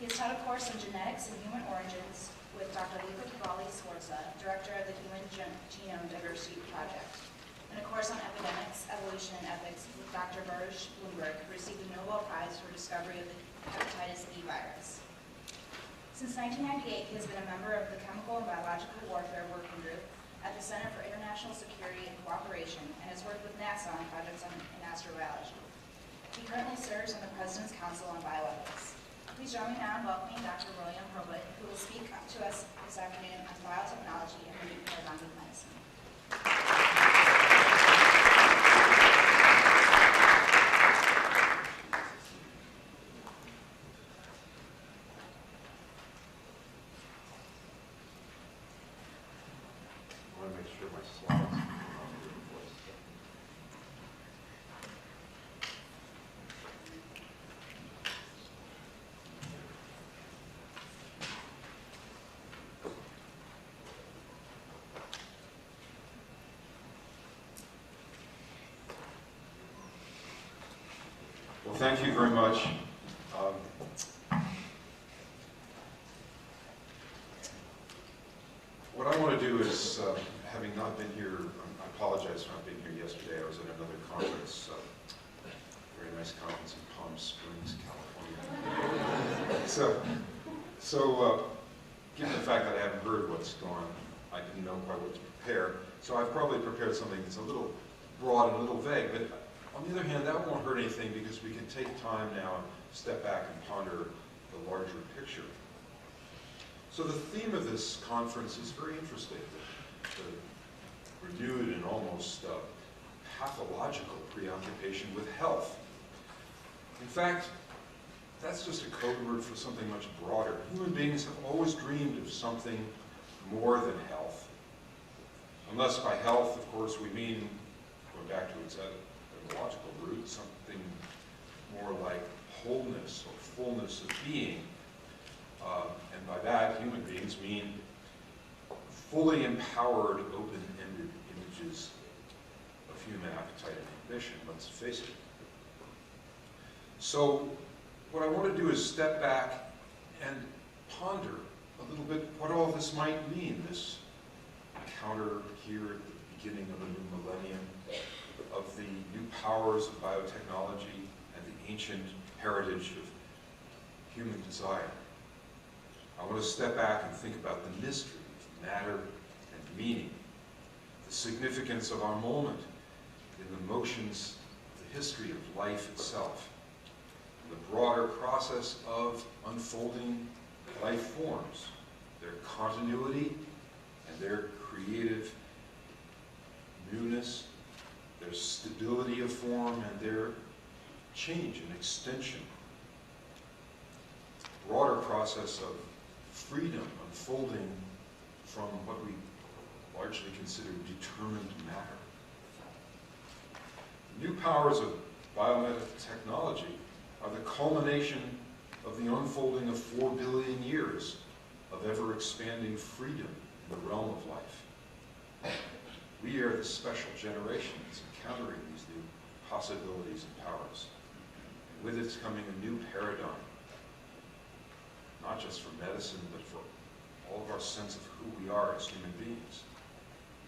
He has taught a course on genetics and human origins with Dr. Lisa Cavalli-Sforza, Director of the Human Genome Diversity Project, and a course on epidemics, evolution, and ethics with Dr. Burj Bloomberg, who received the Nobel Prize for discovery of the hepatitis B virus. Since 1998, he has been a member of the Chemical and Biological Warfare Working Group at the Center for International Security and Cooperation and has worked with NASA on projects in astrobiology. He currently serves on the President's Council on Bioethics. Please join me now in welcoming Dr. William Hurlbut, who will speak to us this afternoon on biotechnology and the new paradigm of medicine. Well, thank you very much. What I want to do is, having not been here, I apologize for not being here yesterday. I was at another conference, very nice conference in Palm Springs, California. So given the fact that I haven't heard what's going on, I didn't know quite what to prepare. So I've probably prepared something that's a little broad and a little vague, but on the other hand, that won't hurt anything because we can take time now and step back and ponder the larger picture. So the theme of this conference is very interesting, the renewed and almost pathological preoccupation with health. In fact, that's just a code word for something much broader. Human beings have always dreamed of something more than health. Unless by health, of course, we mean, going back to its etymological root, something more like wholeness or fullness of being. And by that, human beings mean fully empowered, open-ended images of human appetite and ambition, let's face it. So what I want to do is step back and ponder a little bit what all this might mean, this encounter here at the beginning of a new millennium, of the new powers of biotechnology and the ancient heritage of human desire. I want to step back and think about the mystery of matter and meaning, the significance of our moment in the motions of the history of life itself, and the broader process of unfolding life forms, their continuity and their creative newness, their stability of form, and their change and extension. Broader process of freedom unfolding from what we largely consider determined matter. The new powers of biotechnology are the culmination of the unfolding of 4 billion years of ever-expanding freedom in the realm of life. We are the special generation that's encountering these new possibilities and powers. And with it's coming a new paradigm, not just for medicine, but for all of our sense of who we are as human beings.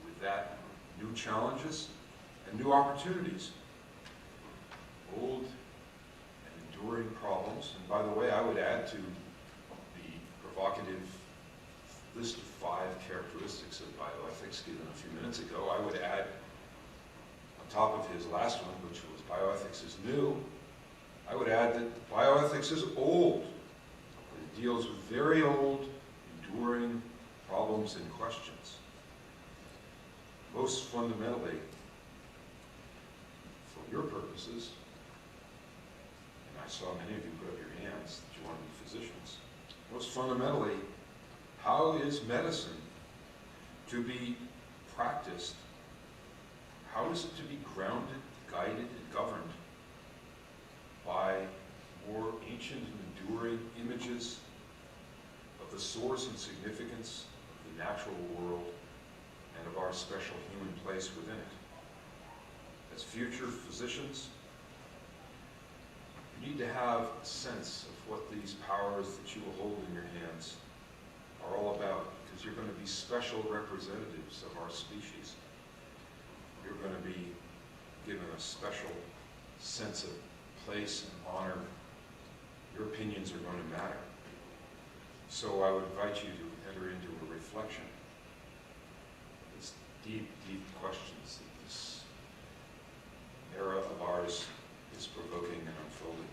With that, new challenges and new opportunities. Old and enduring problems. And by the way, I would add to the provocative list of 5 characteristics of bioethics given a few minutes ago, I would add, on top of his last one, which was bioethics is new, I would add that bioethics is old. It deals with very old, enduring problems and questions. Most fundamentally, for your purposes, and I saw many of you put up your hands that you want to be physicians, most fundamentally, how is medicine to be practiced? How is it to be grounded, guided, and governed by more ancient and enduring images of the source and significance of the natural world and of our special human place within it? As future physicians, You need to have a sense of what these powers that you will hold in your hands are all about, because you're going to be special representatives of our species. You're going to be given a special sense of place and honor. Your opinions are going to matter. So I would invite you to enter into a reflection. These deep, deep questions that this era of ours is provoking and unfolding.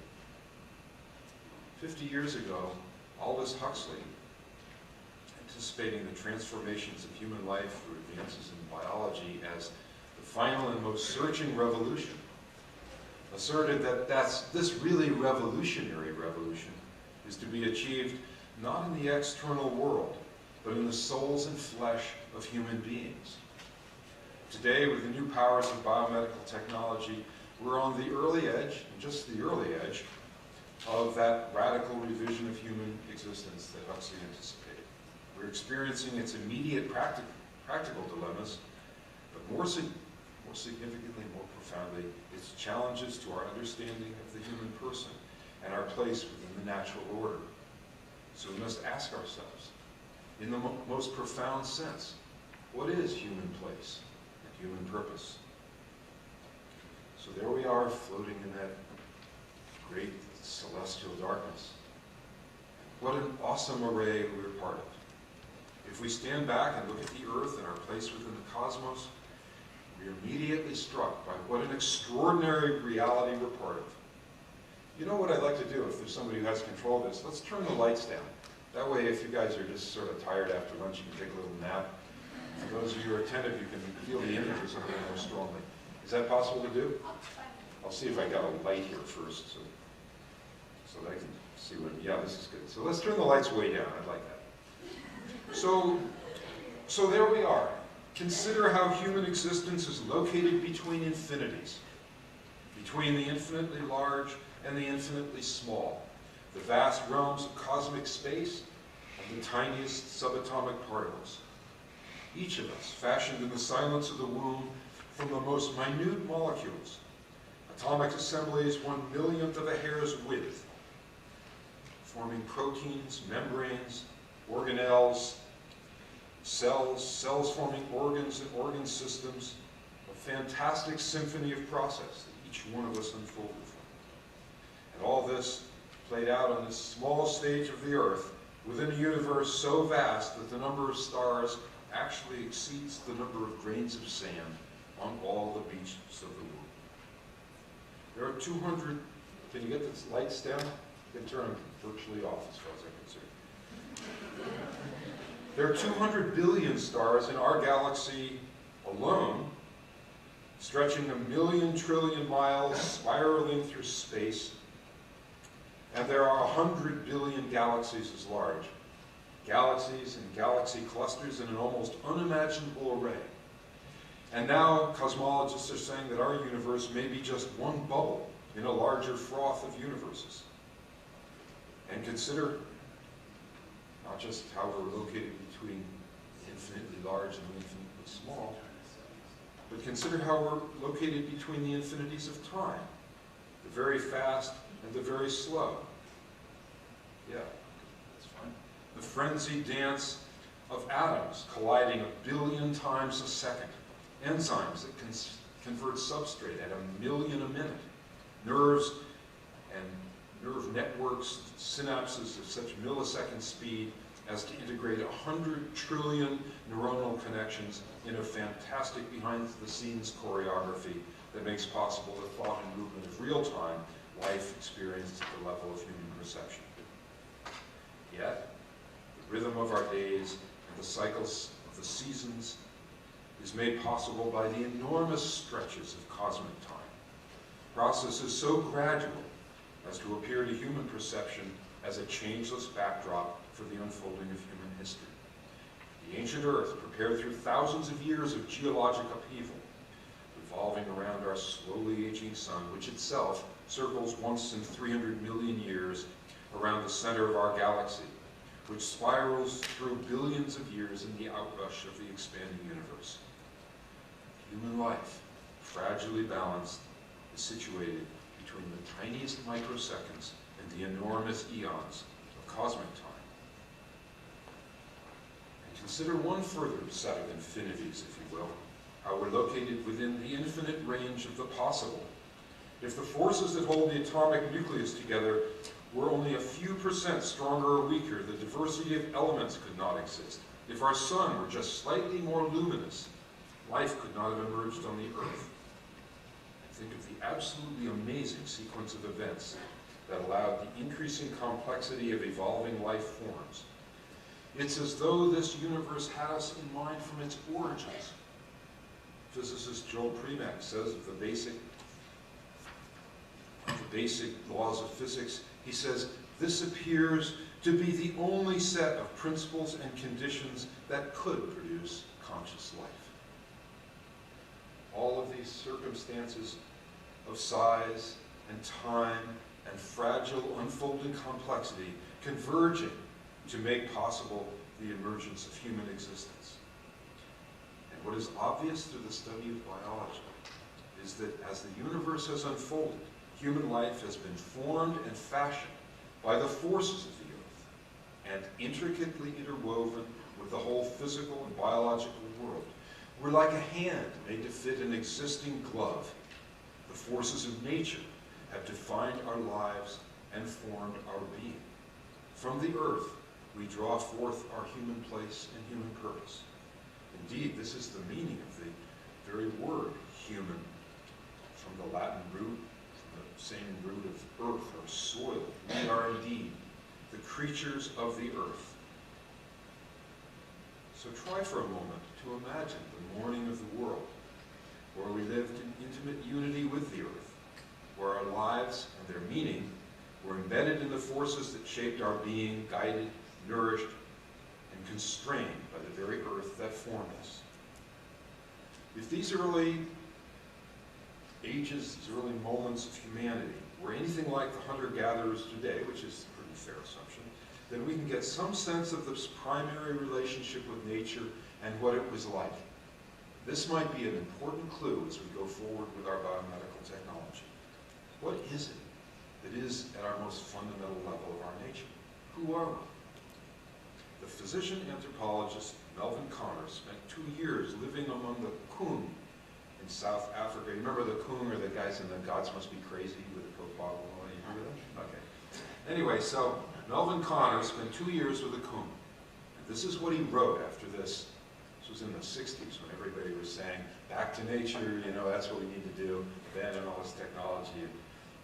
50 years ago, Aldous Huxley, anticipating the transformations of human life through advances in biology as the final and most searching revolution, asserted that this really revolutionary revolution is to be achieved not in the external world, but in the souls and flesh of human beings. Today, with the new powers of biomedical technology, we're on the early edge, and just the early edge, of that radical revision of human existence that Huxley anticipated. We're experiencing its immediate practical dilemmas, but more significantly, more profoundly, its challenges to our understanding of the human person and our place within the natural order. So we must ask ourselves, in the most profound sense, what is human place and human purpose? So there we are, floating in that great celestial darkness. What an awesome array we're part of. If we stand back and look at the earth and our place within the cosmos, we are immediately struck by what an extraordinary reality we're part of. You know what I'd like to do if there's somebody who has control of this? Let's turn the lights down. That way, if you guys are just sort of tired after lunch, you can take a little nap. For those of you who are attentive, you can feel the images a little more strongly. Is that possible to do? I'll see if I got a light here first, so that I can see what, yeah, this is good. So let's turn the lights way down, I'd like that. So there we are. Consider how human existence is located between infinities, between the infinitely large and the infinitely small, the vast realms of cosmic space and the tiniest subatomic particles. Each of us, fashioned in the silence of the womb from the most minute molecules, atomic assemblies 1/1,000,000th of a hair's width, forming proteins, membranes, organelles, cells forming organs and organ systems, a fantastic symphony of process that each one of us unfolded from. And all this played out on this small stage of the Earth within a universe so vast that the number of stars actually exceeds the number of grains of sand on all the beaches of the world. There are 200, can you get the lights down? You can turn them virtually off as far as I'm concerned. There are 200 billion stars in our galaxy alone, stretching 1,000,000 trillion miles, spiraling through space. And there are 100 billion galaxies as large. Galaxies and galaxy clusters in an almost unimaginable array. And now cosmologists are saying that our universe may be just one bubble in a larger froth of universes. And consider not just how we're located between infinitely large and infinitely small, but consider how we're located between the infinities of time, the very fast and the very slow. Yeah, that's fine. The frenzied dance of atoms colliding 1,000,000,000 times a second. Enzymes that convert substrate at 1,000,000 a minute. Nerves and nerve networks, synapses of such millisecond speed as to integrate 100 trillion neuronal connections in a fantastic behind-the-scenes choreography that makes possible the thought and movement of real-time life experienced at the level of human perception. Yet, the rhythm of our days and the cycles of the seasons is made possible by the enormous stretches of cosmic time. Processes so gradual as to appear to human perception as a changeless backdrop for the unfolding of human history. The ancient Earth, prepared through thousands of years of geologic upheaval, revolving around our slowly aging sun, which itself circles once in 300 million years around the center of our galaxy, which spirals through billions of years in the outrush of the expanding universe. Human life, fragilely balanced, is situated between the tiniest microseconds and the enormous eons of cosmic time. And consider one further set of infinities, if you will, how we're located within the infinite range of the possible. If the forces that hold the atomic nucleus together were only a few % stronger or weaker, the diversity of elements could not exist. If our sun were just slightly more luminous, life could not have emerged on the Earth. Think of the absolutely amazing sequence of events that allowed the increasing complexity of evolving life forms. It's as though this universe had us in mind from its origins. Physicist Joel Primack says of the basic laws of physics, he says, this appears to be the only set of principles and conditions that could produce conscious life. All of these circumstances of size and time and fragile unfolding complexity converging to make possible the emergence of human existence. And what is obvious through the study of biology is that as the universe has unfolded, human life has been formed and fashioned by the forces of the earth and intricately interwoven with the whole physical and biological world. We're like a hand made to fit an existing glove. The forces of nature have defined our lives and formed our being. From the earth, we draw forth our human place and human purpose. Indeed, this is the meaning of the very word human, from the Latin root, from the same root of earth or soil. We are indeed the creatures of the earth. So try for a moment to imagine the morning of the world, where we lived in intimate unity with the earth, where our lives and their meaning were embedded in the forces that shaped our being, guided, nourished, and constrained by the very earth that formed us. If these early ages, these early moments of humanity, were anything like the hunter-gatherers today, which is a pretty fair assumption, then we can get some sense of this primary relationship with nature and what it was like. This might be an important clue as we go forward with our biomedical technology. What is it that is at our most fundamental level of our nature? Who are we? The physician anthropologist Melvin Connor spent 2 years living among the Kung in South Africa. You remember the Kung are the guys in the Gods Must Be Crazy with the Coke bottle? You remember them? Okay. Anyway, so Melvin Connor spent 2 years with the Kung. And this is what he wrote after this. This was in the 60s when everybody was saying, back to nature, you know, that's what we need to do, abandon all this technology and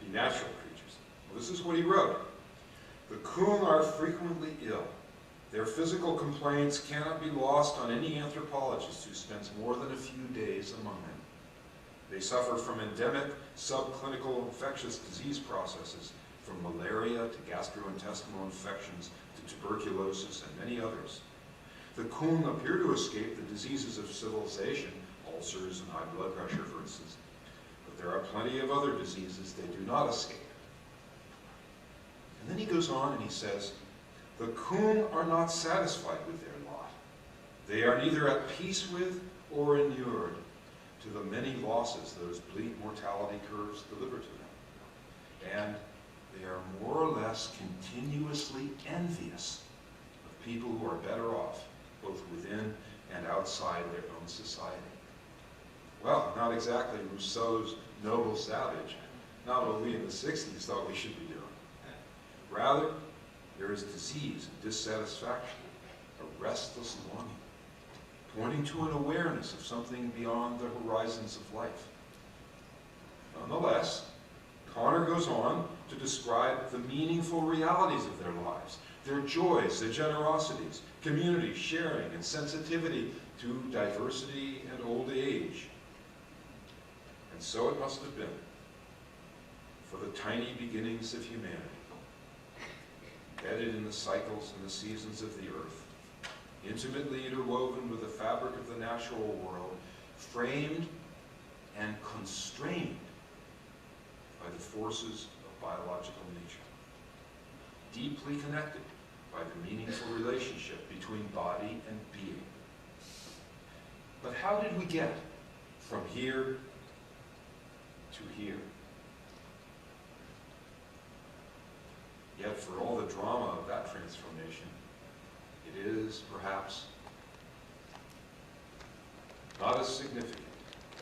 be natural creatures. Well, this is what he wrote. The Kung are frequently ill. Their physical complaints cannot be lost on any anthropologist who spends more than a few days among them. They suffer from endemic, subclinical infectious disease processes, from malaria to gastrointestinal infections to tuberculosis and many others. The Kung appear to escape the diseases of civilization, ulcers and high blood pressure, for instance, but there are plenty of other diseases they do not escape. And then he goes on and he says, the Kung are not satisfied with their lot. They are neither at peace with or inured to the many losses those bleak mortality curves deliver to them. And they are more or less continuously envious of people who are better off, both within and outside their own society. Well, not exactly Rousseau's noble savage, not what we in the 60s thought we should be doing. Rather, there is disease and dissatisfaction, a restless longing, pointing to an awareness of something beyond the horizons of life. Nonetheless, Connor goes on to describe the meaningful realities of their lives, their joys, their generosities, community, sharing, and sensitivity to diversity and old age. And so it must have been for the tiny beginnings of humanity, embedded in the cycles and the seasons of the earth, intimately interwoven with the fabric of the natural world, framed and constrained by the forces of biological nature, deeply connected by the meaningful relationship between body and being. But how did we get from here to here? for all the drama of that transformation, it is perhaps not as significant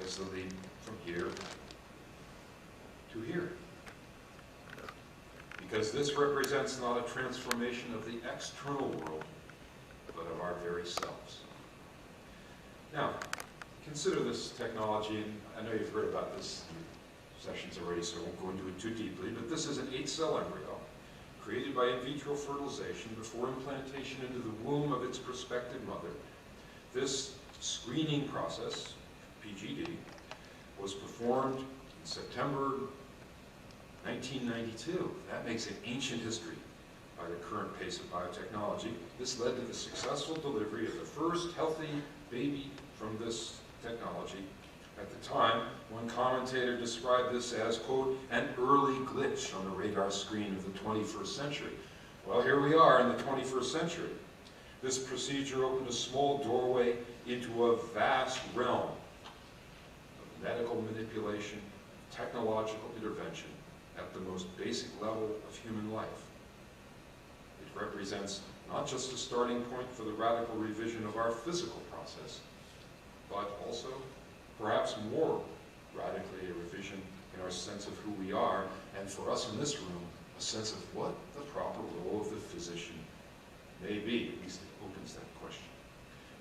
as the leap from here to here. Because this represents not a transformation of the external world, but of our very selves. Now, consider this technology, and I know you've heard about this in sessions already, so I won't go into it too deeply, but this is an 8-cell embryo created by in vitro fertilization before implantation into the womb of its prospective mother. This screening process, PGD, was performed in September 1992. That makes it ancient history by the current pace of biotechnology. This led to the successful delivery of the first healthy baby from this technology. At the time, one commentator described this as, quote, an early glitch on the radar screen of the 21st century. Well, here we are in the 21st century. This procedure opened a small doorway into a vast realm of medical manipulation, technological intervention at the most basic level of human life. It represents not just a starting point for the radical revision of our physical process, but also, perhaps more radically, a revision in our sense of who we are, and for us in this room, a sense of what the proper role of the physician may be. At least it opens that question.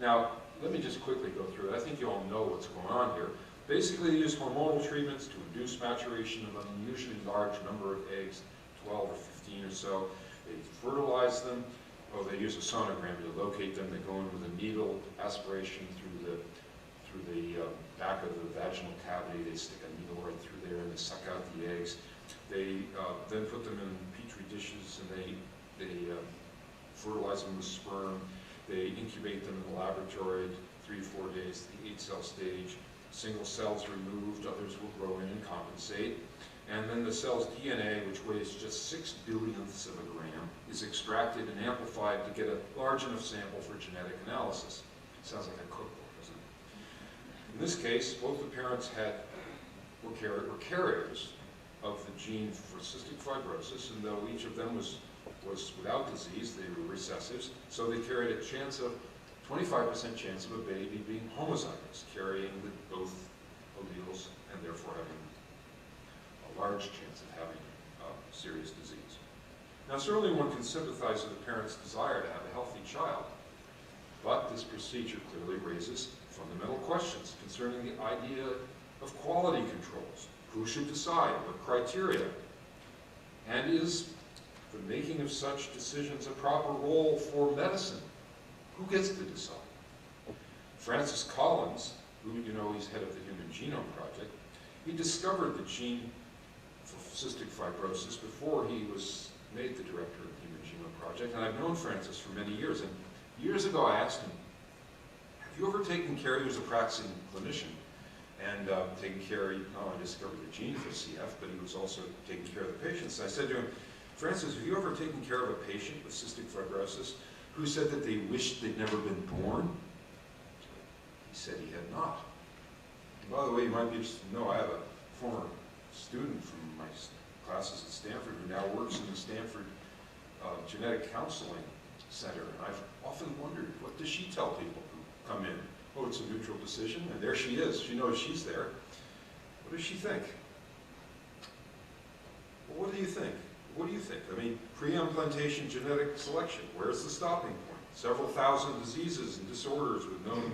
Now, let me just quickly go through it. I think you all know what's going on here. Basically, they use hormonal treatments to induce maturation of an unusually large number of eggs, 12 or 15 or so. They fertilize them. Oh, they use a sonogram to locate them. They go in with a needle aspiration through the back of the vaginal cavity. They stick a needle right through there and they suck out the eggs. They then put them in petri dishes and they fertilize them with sperm. They incubate them in the laboratory 3 to 4 days to the 8-cell stage. Single cells removed, others will grow in and compensate. And then the cell's DNA, which weighs just 6 billionths of a gram, is extracted and amplified to get a large enough sample for genetic analysis. Sounds like a cookbook, doesn't it? In this case, both the parents were carriers of the gene for cystic fibrosis, and though each of them was without disease, they were recessives, so they carried a chance of 25% chance of a baby being homozygous, carrying both alleles and therefore having a large chance of having serious disease. Now, certainly one can sympathize with the parent's desire to have a healthy child, but this procedure clearly raises fundamental questions concerning the idea of quality controls. Who should decide? What criteria? And is the making of such decisions a proper role for medicine? Who gets to decide? Francis Collins, who you know he's head of the Human Genome Project, he discovered the gene for cystic fibrosis before he was made the director of the Human Genome Project, and I've known Francis for many years. And years ago I asked him, have you ever taken care, he was a practicing clinician, and taken care, he not only discovered the gene for CF, but he was also taking care of the patients. And I said to him, Francis, have you ever taken care of a patient with cystic fibrosis who said that they wished they'd never been born? He said he had not. And by the way, you might be interested to know, I have a former student from my classes at Stanford who now works in the Stanford Genetic Counseling Center. And I've often wondered, what does she tell people who come in? Oh, it's a neutral decision, and there she is. She knows she's there. What does she think? Well, what do you think? What do you think? I mean, pre-implantation genetic selection, where's the stopping point? Several thousand diseases and disorders with known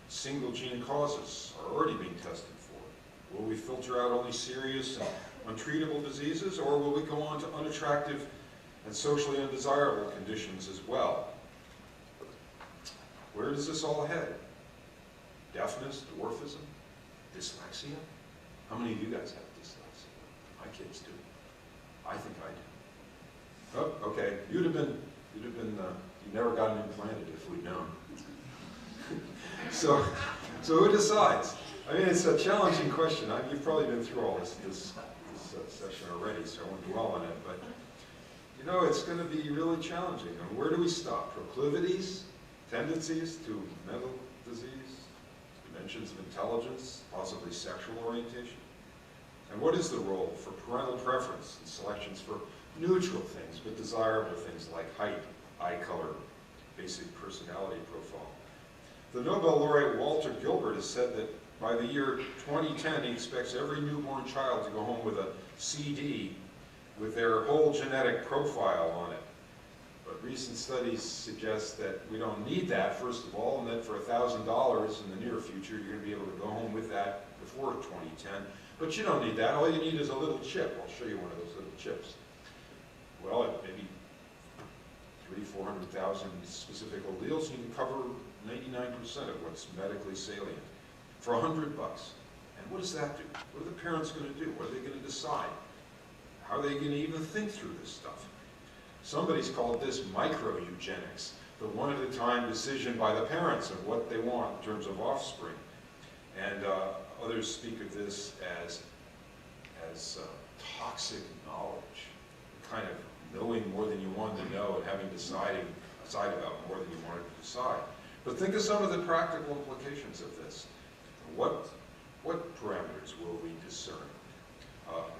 single gene causes are already being tested for. Will we filter out only serious and untreatable diseases, or will we go on to unattractive and socially undesirable conditions as well? Where does this all head? Deafness, dwarfism, dyslexia? How many of you guys have dyslexia? My kids do. I think I do. Oh, okay. You'd have been, you never gotten implanted if we'd known. So who decides? I mean, it's a challenging question. You've probably been through all this session already, so I won't dwell on it. But you know, it's going to be really challenging. And where do we stop? Proclivities, tendencies to mental disease, dimensions of intelligence, possibly sexual orientation. And what is the role for parental preference and selections for neutral things, but desirable things like height, eye color, basic personality profile. The Nobel laureate Walter Gilbert has said that by the year 2010, he expects every newborn child to go home with a CD with their whole genetic profile on it. But recent studies suggest that we don't need that, first of all, and that for $1,000 in the near future, you're going to be able to go home with that before 2010. But you don't need that. All you need is a little chip. I'll show you one of those little chips. Well, it maybe 300,000 to 400,000 specific alleles, you can cover 99% of what's medically salient for $100. And what does that do? What are the parents going to do? What are they going to decide? How are they going to even think through this stuff? Somebody's called this micro-eugenics, the one-at-a-time decision by the parents of what they want in terms of offspring. And others speak of this as toxic knowledge, kind of knowing more than you wanted to know and having decide about more than you wanted to decide. But think of some of the practical implications of this. What parameters will we discern?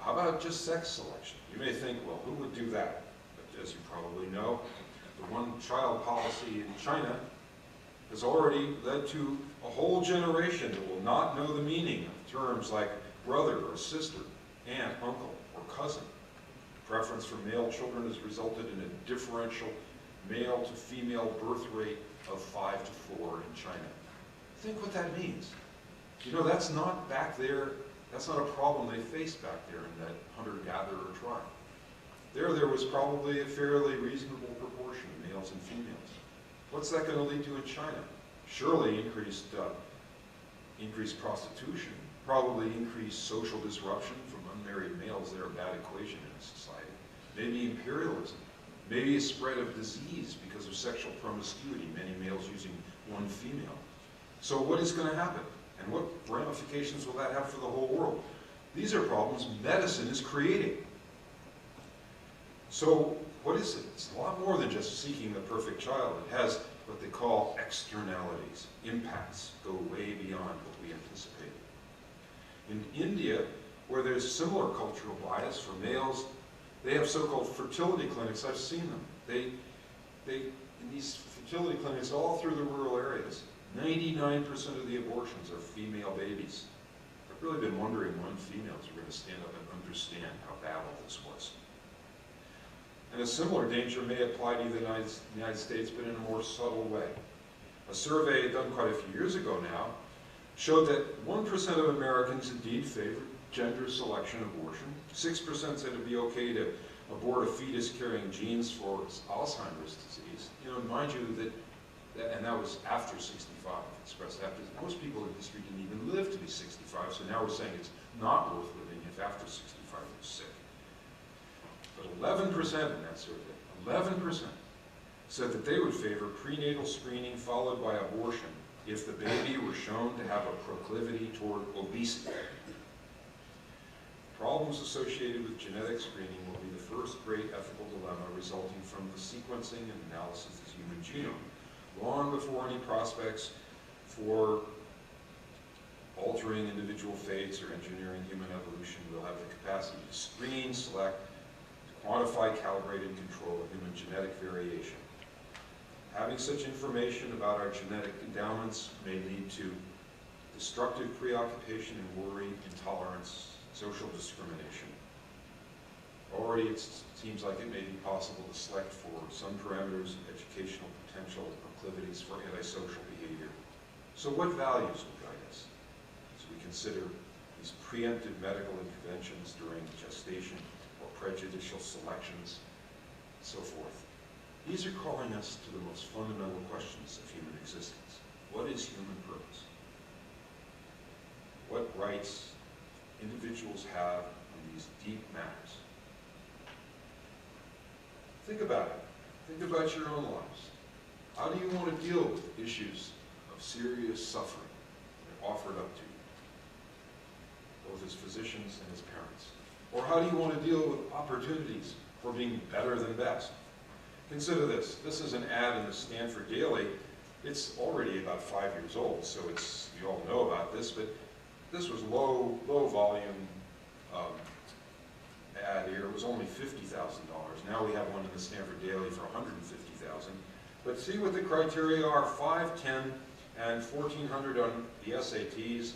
How about just sex selection? You may think, well, who would do that? But as you probably know, the one-child policy in China has already led to a whole generation that will not know the meaning of terms like brother or sister, aunt, uncle, or cousin. Preference for male children has resulted in a differential male to female birth rate of 5 to 4 in China. Think what that means. You know, that's not back there, that's not a problem they faced back there in that hunter-gatherer tribe. There was probably a fairly reasonable proportion of males and females. What's that going to lead to in China? Surely increased prostitution, probably increased social disruption from unmarried males. They're a bad equation in a society. Maybe imperialism. Maybe a spread of disease because of sexual promiscuity, many males using one female. So what is going to happen? And what ramifications will that have for the whole world? These are problems medicine is creating. So what is it? It's a lot more than just seeking the perfect child. It has what they call externalities, impacts, go way beyond what we anticipate. In India, where there's similar cultural bias for males, they have so-called fertility clinics. I've seen them. In these fertility clinics all through the rural areas, 99% of the abortions are female babies. I've really been wondering when females are going to stand up and understand how bad all this was. And a similar danger may apply to the United States, but in a more subtle way. A survey done quite a few years ago now showed that 1% of Americans indeed favored gender selection abortion. 6% said it'd be okay to abort a fetus carrying genes for Alzheimer's disease. You know, mind you and that was after 65, expressed after. Most people in history didn't even live to be 65, so now we're saying it's not worth living if after 65 you're sick. But 11% in that survey, 11% said that they would favor prenatal screening followed by abortion if the baby were shown to have a proclivity toward obesity. Problems associated with genetic screening will be the first great ethical dilemma resulting from the sequencing and analysis of the human genome, long before any prospects for altering individual fates or engineering human evolution will have the capacity to screen, select, quantify, calibrate, and control human genetic variation. Having such information about our genetic endowments may lead to destructive preoccupation and worry, intolerance, social discrimination. Already it seems like it may be possible to select for some parameters of educational potential proclivities for antisocial behavior. So what values will guide us as we consider these preemptive medical interventions during gestation or prejudicial selections, and so forth? These are calling us to the most fundamental questions of human existence. What is human purpose? What rights individuals have in these deep matters? Think about it. Think about your own lives. How do you want to deal with issues of serious suffering that are offered up to you, both as physicians and as parents? Or how do you want to deal with opportunities for being better than best? Consider this. This is an ad in the Stanford Daily. It's already about 5 years old, so you all know about this, but this was low volume ad here, it was only $50,000. Now we have one in the Stanford Daily for $150,000. But see what the criteria are: 5, 10, and 1,400 on the SATs,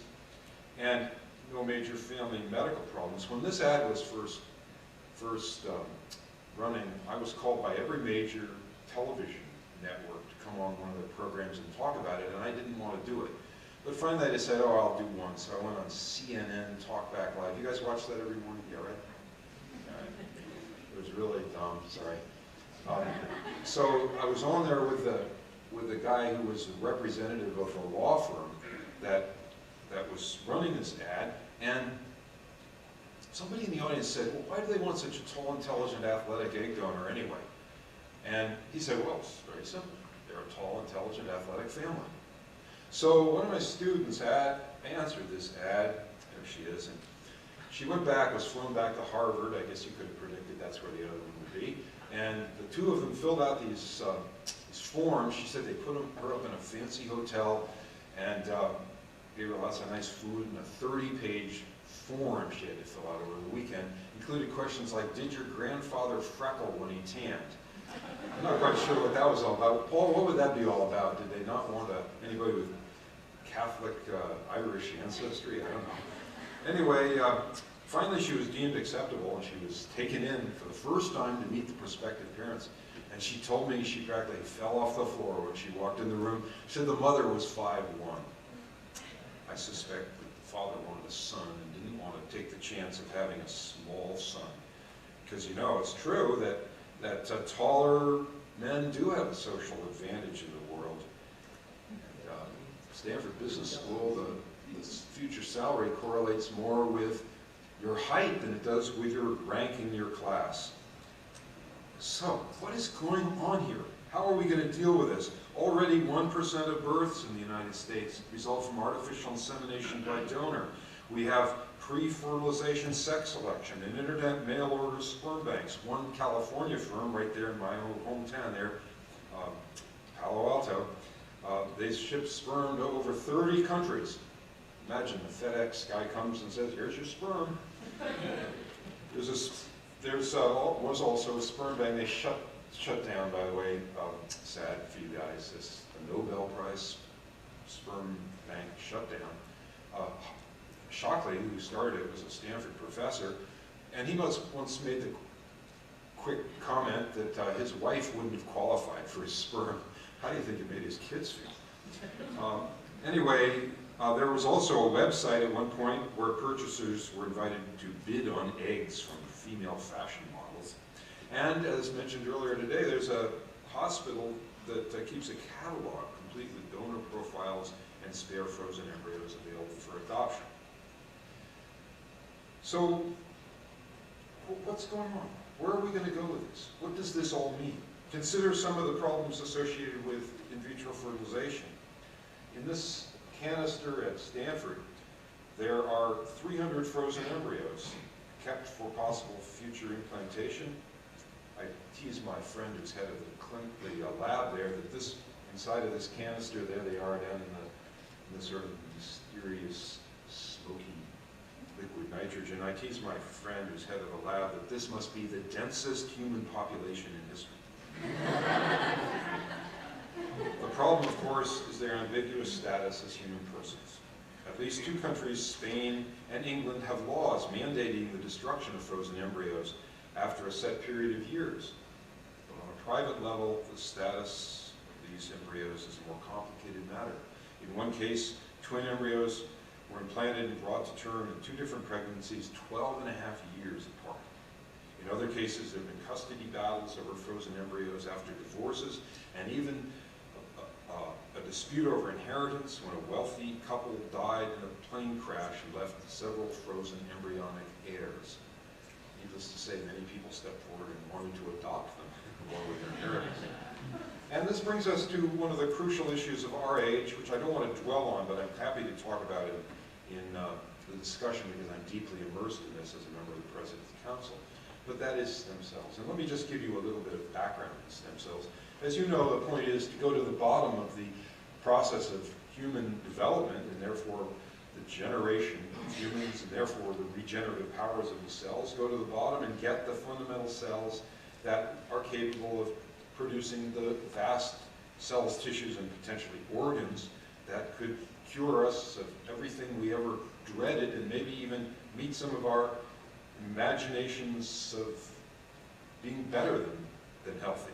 and no major family medical problems. When this ad was first running, I was called by every major television network to come on one of their programs and talk about it, and I didn't want to do it. But finally I decided, oh, I'll do one. So I went on CNN, Talkback Live. You guys watch that every morning? Yeah, right? It was really dumb, sorry. So I was on there with the guy who was a representative of a law firm that was running this ad, and somebody in the audience said, well, why do they want such a tall, intelligent, athletic egg donor anyway? And he said, well, it's very simple. They're a tall, intelligent, athletic family. So one of my students answered this ad. There she is. And she went back, was flown back to Harvard. I guess you could have predicted that's where the other one would be. And the two of them filled out these forms. She said they put her up in a fancy hotel and gave her lots of nice food, and a 30-page form she had to fill out over the weekend. Included questions like, did your grandfather freckle when he tanned? I'm not quite sure what that was all about. Paul, what would that be all about? Did they not want anybody with Catholic Irish ancestry? I don't know. Anyway, finally she was deemed acceptable, and she was taken in for the first time to meet the prospective parents. And she told me she practically fell off the floor when she walked in the room. She said the mother was 5'1". I suspect the father wanted a son and didn't want to take the chance of having a small son. Because, you know, it's true that taller men do have a social advantage in the world. And, Stanford Business School, the future salary correlates more with your height than it does with your rank in your class. So, what is going on here? How are we going to deal with this? Already 1% of births in the United States result from artificial insemination by donor. We have pre-fertilization sex selection and internet mail-order sperm banks. One California firm right there in my old hometown there, Palo Alto, they ship sperm to over 30 countries. Imagine the FedEx guy comes and says, here's your sperm. Was also a sperm bank they shut down, by the way, sad for you guys. It's a Nobel Prize sperm bank shut down. Shockley, who started it, was a Stanford professor, and he once made the quick comment that his wife wouldn't have qualified for his sperm. How do you think it made his kids feel? Anyway, there was also a website at one point where purchasers were invited to bid on eggs from female fashion models. And as mentioned earlier today, there's a hospital that keeps a catalog complete with donor profiles and spare frozen embryos available for adoption. So, what's going on? Where are we going to go with this? What does this all mean? Consider some of the problems associated with in vitro fertilization. In this canister at Stanford, there are 300 frozen embryos kept for possible future implantation. I tease my friend who's head of the lab there that this, inside of this canister, there they are down in the sort of mysterious, smoky liquid nitrogen. I tease my friend who's head of the lab that this must be the densest human population in history. The problem, of course, is their ambiguous status as human persons. At least 2 countries, Spain and England, have laws mandating the destruction of frozen embryos after a set period of years. But on a private level, the status of these embryos is a more complicated matter. In one case, twin embryos were implanted and brought to term in 2 different pregnancies, 12 and a half years apart. In other cases, there have been custody battles over frozen embryos after divorces, and even a dispute over inheritance when a wealthy couple died in a plane crash and left several frozen embryonic heirs. Needless to say, many people stepped forward and wanted to adopt them along with their inheritance. And this brings us to one of the crucial issues of our age, which I don't want to dwell on, but I'm happy to talk about it in the discussion because I'm deeply immersed in this as a member of the President's Council. But that is stem cells. And let me just give you a little bit of background on stem cells. As you know, the point is to go to the bottom of the process of human development and therefore the generation of humans and therefore the regenerative powers of the cells go to the bottom and get the fundamental cells that are capable of producing the vast cells, tissues, and potentially organs that could cure us of everything we ever dreaded and maybe even meet some of our imaginations of being better than healthy.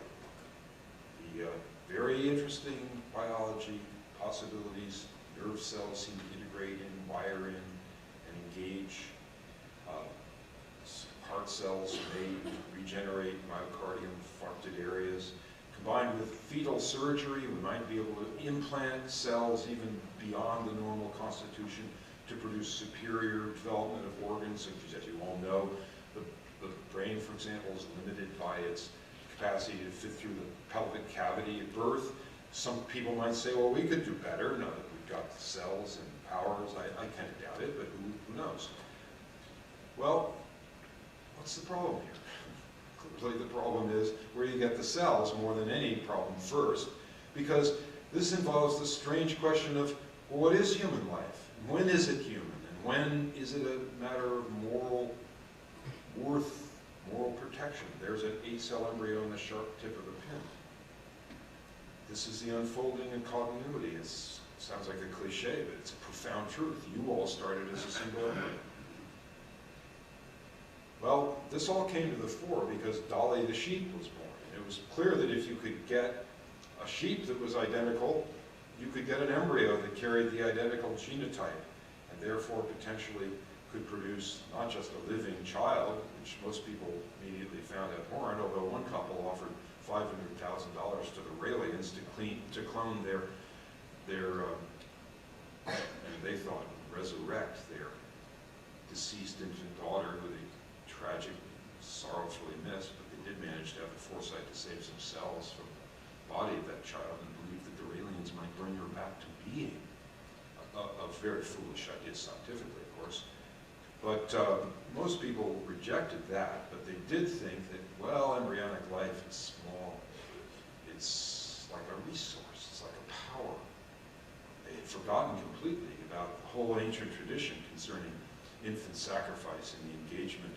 The very interesting biology possibilities, nerve cells seem to integrate in, wire in, and engage. Heart cells may regenerate myocardium infarcted areas. Combined with fetal surgery, we might be able to implant cells even beyond the normal constitution to produce superior development of organs. As you all know, the brain, for example, is limited by its capacity to fit through the pelvic cavity at birth. Some people might say, well, we could do better now that we've got the cells and powers. I kind of doubt it, but who knows? Well, what's the problem here? Clearly the problem is where you get the cells more than any problem first, because this involves the strange question of, well, what is human life? When is it human? And when is it a matter of moral worth, moral protection? There's an 8-cell embryo in the sharp tip of a pin. This is the unfolding in continuity. It sounds like a cliche, but it's a profound truth. You all started as a single embryo. Well, this all came to the fore because Dolly the sheep was born. It was clear that if you could get a sheep that was identical, you could get an embryo that carried the identical genotype and therefore potentially could produce not just a living child, which most people immediately found abhorrent, although one couple offered $500,000 to the Raelians to clone their and they thought resurrect their deceased infant daughter who they tragic, sorrowfully missed, but they did manage to have the foresight to save some cells from the body of that child and believe that the Raelians might bring her back to being. A very foolish idea scientifically, of course. But most people rejected that, but they did think that, well, embryonic life is small. It's like a resource. It's like a power. They had forgotten completely about the whole ancient tradition concerning infant sacrifice and the engagement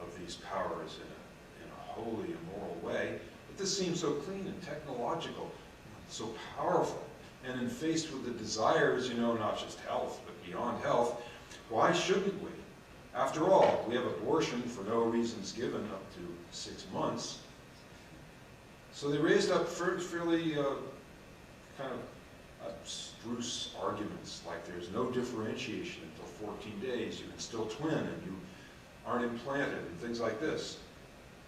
of these powers in a holy and moral way. But this seems so clean and technological, so powerful. And then faced with the desires, not just health, but beyond health, why shouldn't we? After all, we have abortion for no reasons given up to 6 months. So they raised up fairly kind of abstruse arguments, like there's no differentiation until 14 days, you can still twin and you aren't implanted, and things like this.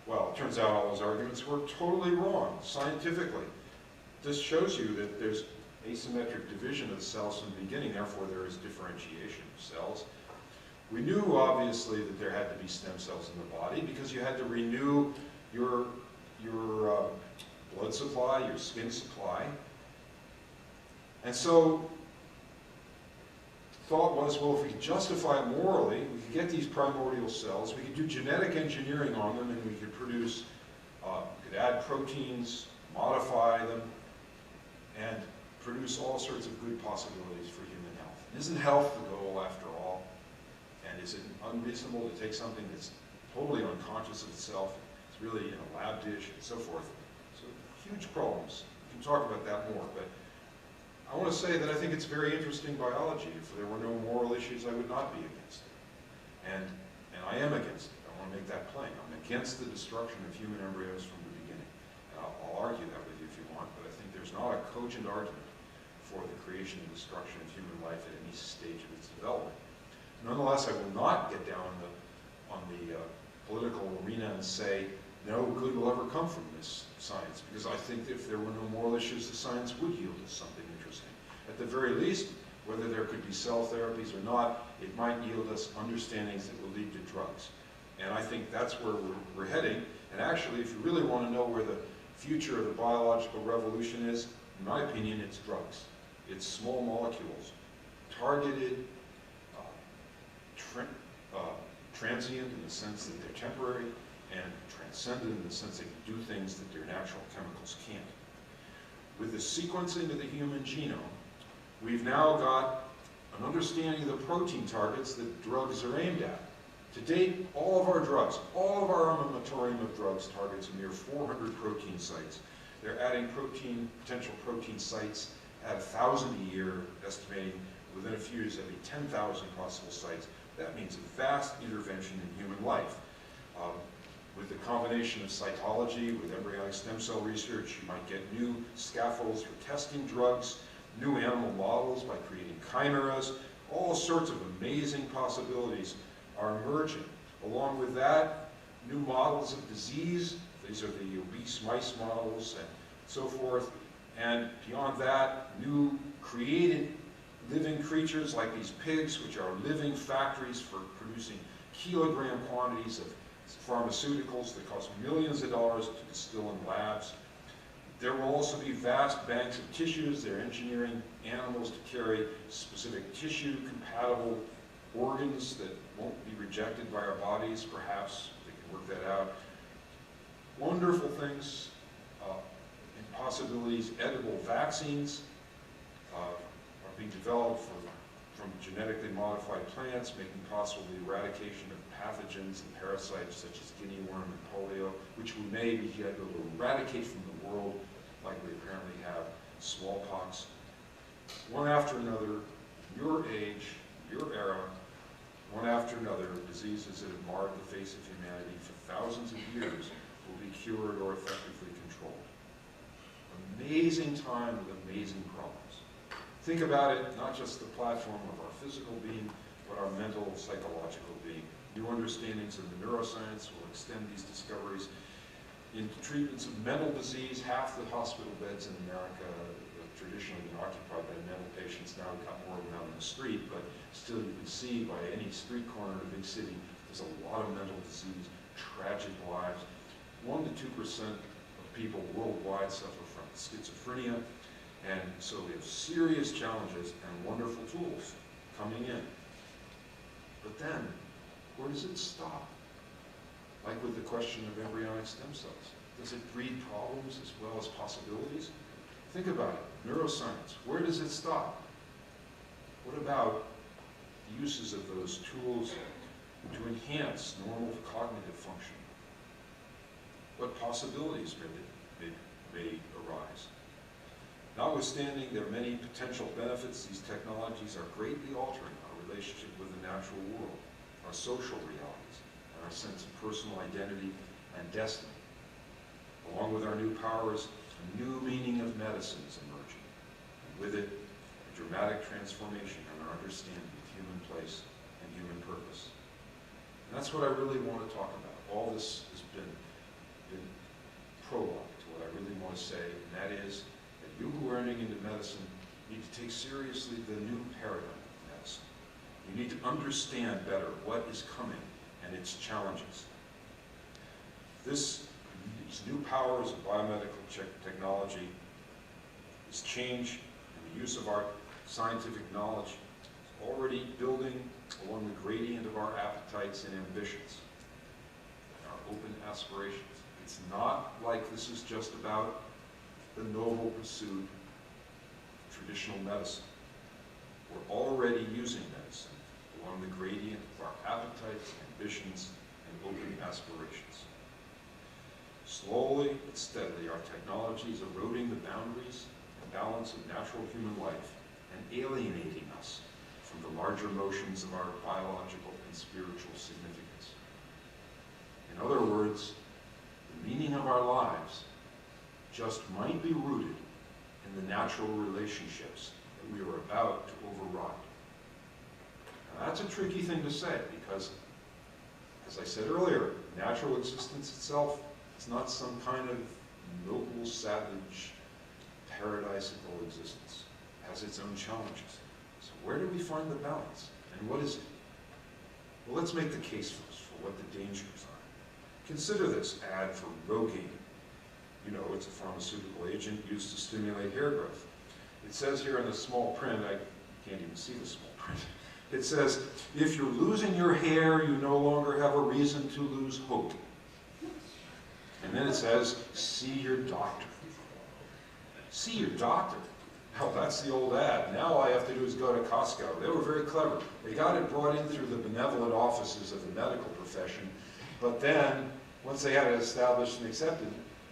Well, it turns out all those arguments were totally wrong, scientifically. This shows you that there's asymmetric division of the cells from the beginning, therefore there is differentiation of cells. We knew, obviously, that there had to be stem cells in the body because you had to renew your blood supply, your skin supply. And so thought was, well, if we could justify it morally, we could get these primordial cells, we could do genetic engineering on them, and we could produce, we could add proteins, modify them, and produce all sorts of good possibilities for human health. And isn't health the goal after all? And is it unreasonable to take something that's totally unconscious of itself, it's really in a lab dish, and so forth? So huge problems. We can talk about that more, but I want to say that I think it's very interesting biology. If there were no moral issues, I would not be against it. And I am against it. I want to make that plain. I'm against the destruction of human embryos from the beginning. And I'll argue that with you if you want, but I think there's not a cogent argument for the creation and destruction of human life at any stage of its development. Nonetheless, I will not get down on the political arena and say no good will ever come from this science, because I think that if there were no moral issues, the science would yield us something interesting. At the very least, whether there could be cell therapies or not, it might yield us understandings that will lead to drugs. And I think that's where we're heading. And actually, if you really want to know where the future of the biological revolution is, in my opinion, it's drugs. It's small molecules, targeted, transient in the sense that they're temporary, and transcendent in the sense they can do things that their natural chemicals can't. With the sequencing of the human genome, we've now got an understanding of the protein targets that drugs are aimed at. To date, all of our drugs, all of our armamentarium of drugs targets a mere 400 protein sites. They're adding potential protein sites at 1,000 a year, estimating within a few years there'll be 10,000 possible sites. That means a vast intervention in human life. With the combination of cytology, with embryonic stem cell research, you might get new scaffolds for testing drugs, new animal models by creating chimeras. All sorts of amazing possibilities are emerging. Along with that, new models of disease. These are the obese mice models and so forth. And beyond that, new created living creatures like these pigs, which are living factories for producing kilogram quantities of pharmaceuticals that cost millions of dollars to distill in labs. There will also be vast banks of tissues. They're engineering animals to carry specific tissue-compatible organs that won't be rejected by our bodies, perhaps. They can work that out. Wonderful things and possibilities. Edible vaccines are being developed from genetically modified plants, making possible the eradication of pathogens and parasites such as guinea worm and polio, which we may be able to eradicate from the world, like we apparently have smallpox. One after another, your age, your era, one after another, diseases that have marred the face of humanity for thousands of years will be cured or effectively controlled. Amazing time with amazing problems. Think about it, not just the platform of our physical being, but our mental, psychological being. New understandings of the neuroscience will extend these discoveries into treatments of mental disease. Half the hospital beds in America have traditionally been occupied by mental patients. Now we've got more of them out on the street, but still you can see by any street corner in a big city, there's a lot of mental disease, tragic lives. 1 to 2% of people worldwide suffer from schizophrenia. And so we have serious challenges and wonderful tools coming in. But then, where does it stop? Like with the question of embryonic stem cells. Does it breed problems as well as possibilities? Think about it. Neuroscience, where does it stop? What about the uses of those tools to enhance normal cognitive function? What possibilities may arise? Notwithstanding their many potential benefits, these technologies are greatly altering our relationship with the natural world, our social realities, and our sense of personal identity and destiny. Along with our new powers, a new meaning of medicine is emerging, and with it, a dramatic transformation in our understanding of human place and human purpose. And that's what I really want to talk about. All this has been prologue to what I really want to say, and that is that you who are entering into medicine need to take seriously the new paradigm of medicine. You need to understand better what is coming and its challenges. These new powers of biomedical technology, this change in the use of our scientific knowledge, is already building along the gradient of our appetites and ambitions, our open aspirations. It's not like this is just about the noble pursuit of traditional medicine. We're already using medicine along the gradient of our appetites, ambitions, and open aspirations. Slowly but steadily, our technology is eroding the boundaries and balance of natural human life and alienating us from the larger motions of our biological and spiritual significance. In other words, the meaning of our lives just might be rooted in the natural relationships that we are about to override. Now, that's a tricky thing to say because, as I said earlier, natural existence itself is not some kind of noble, savage, paradisical existence. It has its own challenges. So where do we find the balance? And what is it? Well, let's make the case first for what the dangers are. Consider this ad for Rogaine. You know, it's a pharmaceutical agent used to stimulate hair growth. It says here in the small print, I can't even see the small print. It says, if you're losing your hair, you no longer have a reason to lose hope. And then it says, see your doctor. See your doctor. Well, that's the old ad. Now all I have to do is go to Costco. They were very clever. They got it brought in through the benevolent offices of the medical profession, but then, once they had it established and accepted,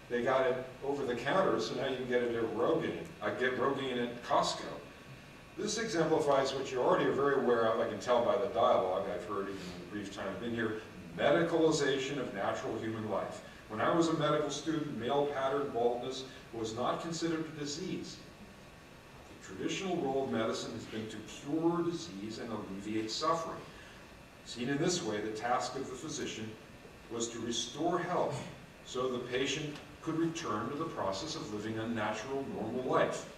they got it over the counter, so now you can get it at Rogaine. I get Rogaine at Costco. This exemplifies what you already are very aware of. I can tell by the dialogue I've heard even in the brief time I've been here. Medicalization of natural human life. When I was a medical student, male pattern baldness was not considered a disease. The traditional role of medicine has been to cure disease and alleviate suffering. Seen in this way, the task of the physician was to restore health so the patient could return to the process of living a natural, normal life.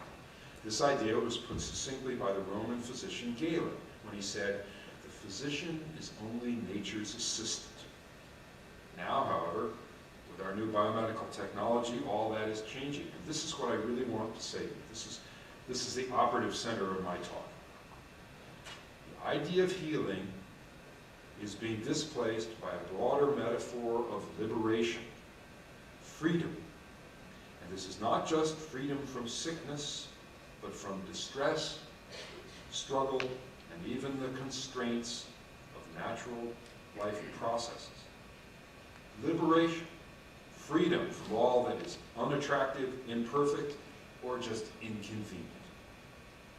This idea was put succinctly by the Roman physician Galen when he said, "The physician is only nature's assistant." Now, however, with our new biomedical technology, all that is changing. And this is what I really want to say. This is the operative center of my talk. The idea of healing is being displaced by a broader metaphor of liberation, freedom. And this is not just freedom from sickness, but from distress, struggle, and even the constraints of natural life processes. Liberation, freedom from all that is unattractive, imperfect, or just inconvenient.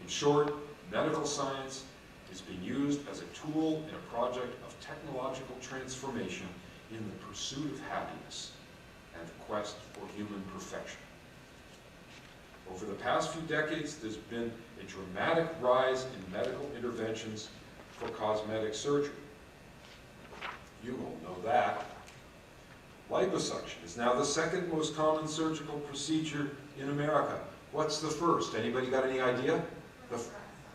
In short, medical science is being used as a tool in a project of technological transformation in the pursuit of happiness and the quest for human perfection. Over the past few decades, there's been a dramatic rise in medical interventions for cosmetic surgery. You all know that. Liposuction is now the second most common surgical procedure in America. What's the first? Anybody got any idea?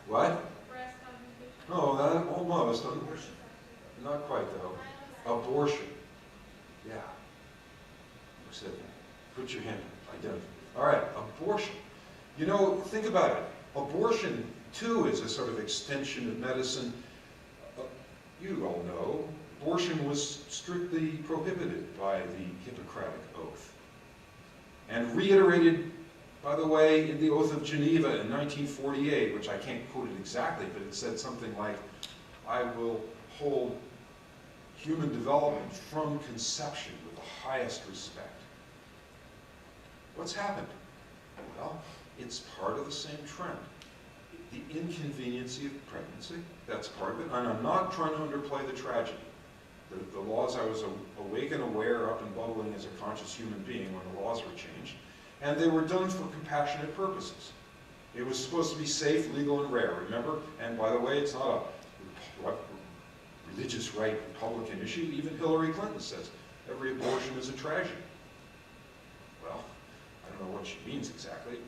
What? Breast augmentation. Oh, that almost. Not quite, though. Abortion. Yeah. Who said that? Put your hand up. Identify. All right, abortion. You know, think about it. Abortion, too, is a sort of extension of medicine. You all know, abortion was strictly prohibited by the Hippocratic Oath. And reiterated, by the way, in the Oath of Geneva in 1948, which I can't quote it exactly, but it said something like, "I will hold human development from conception with the highest respect." What's happened? Well, it's part of the same trend. The inconveniency of pregnancy, that's part of it. And I'm not trying to underplay the tragedy. The laws, I was awake and aware, up and bubbling as a conscious human being when the laws were changed. And they were done for compassionate purposes. It was supposed to be safe, legal, and rare, remember? And by the way, it's not a religious right Republican issue. Even Hillary Clinton says every abortion is a tragedy. Well, I don't know what she means exactly,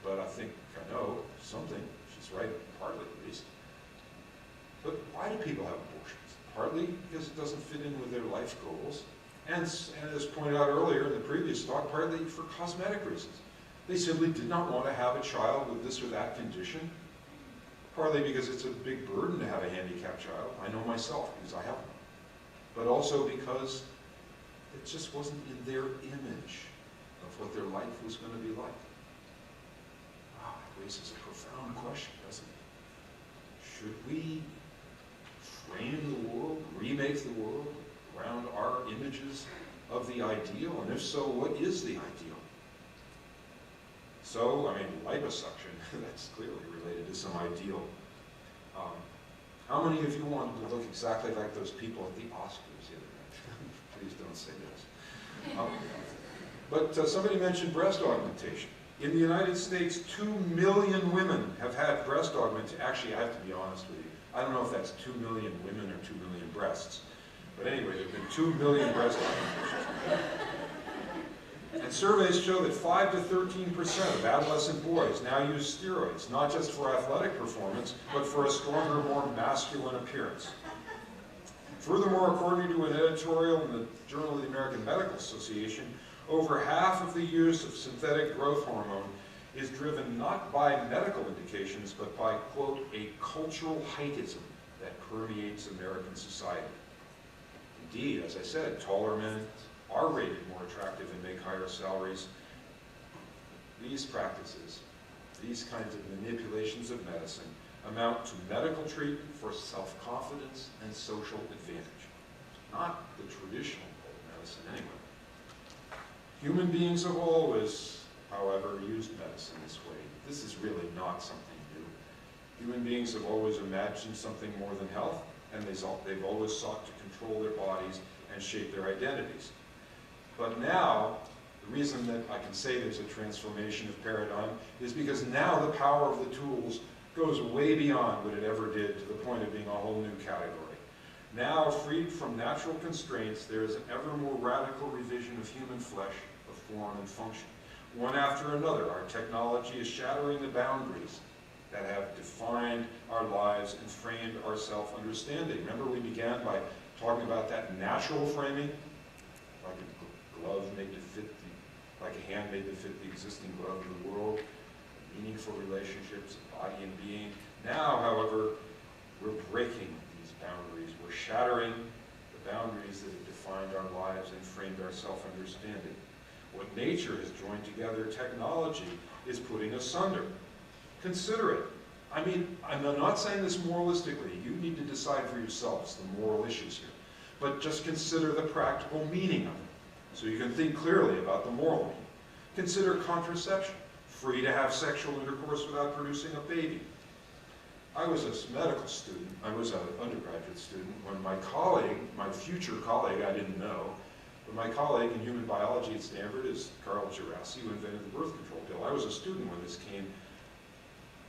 but I think I know something. She's right, partly at least. But why do people have abortions? Partly because it doesn't fit in with their life goals, and as pointed out earlier in the previous talk, partly for cosmetic reasons. They simply did not want to have a child with this or that condition, partly because it's a big burden to have a handicapped child. I know myself because I have one. But also because it just wasn't in their image of what their life was going to be like. Wow, it raises a profound question, doesn't it? Should we frame the world, remake the world around our images of the ideal? And if so, what is the ideal? So, I mean, liposuction, that's clearly related to some ideal. How many of you wanted to look exactly like those people at the Oscars the other night? Please don't say this. But somebody mentioned breast augmentation. In the United States, 2 million women have had breast augmentation. Actually, I have to be honest with you. I don't know if that's 2 million women or 2 million breasts. But anyway, there have been 2 million breast augmentations. And surveys show that 5 to 13% of adolescent boys now use steroids, not just for athletic performance, but for a stronger, more masculine appearance. Furthermore, according to an editorial in the Journal of the American Medical Association, over half of the use of synthetic growth hormone is driven not by medical indications, but by, quote, a cultural heightism that permeates American society. Indeed, as I said, taller men are rated more attractive and make higher salaries. The these practices, these kinds of manipulations of medicine, amount to medical treatment for self-confidence and social advantage. Not the traditional medicine anyway. Human beings have always, however, used medicine this way. This is really not something new. Human beings have always imagined something more than health, and they've always sought to control their bodies and shape their identities. But now, the reason that I can say there's a transformation of paradigm is because now the power of the tools goes way beyond what it ever did, to the point of being a whole new category. Now, freed from natural constraints, there is an ever more radical revision of human flesh, of form and function. One after another, our technology is shattering the boundaries that have defined our lives and framed our self-understanding. Remember, we began by talking about that natural framing, like a glove made to fit like a hand made to fit the existing glove of the world, meaningful relationships, body and being. Now, however, we're breaking these boundaries. We're shattering the boundaries that have defined our lives and framed our self-understanding. What nature has joined together, technology is putting asunder. Consider it. I mean, I'm not saying this moralistically. You need to decide for yourselves the moral issues here. But just consider the practical meaning of it, so you can think clearly about the moral meaning. Consider contraception, free to have sexual intercourse without producing a baby. I was a medical student, I was an undergraduate student, when my colleague, my future colleague, I didn't know, but my colleague in human biology at Stanford is Carl Gerasi, who invented the birth control pill. I was a student when this came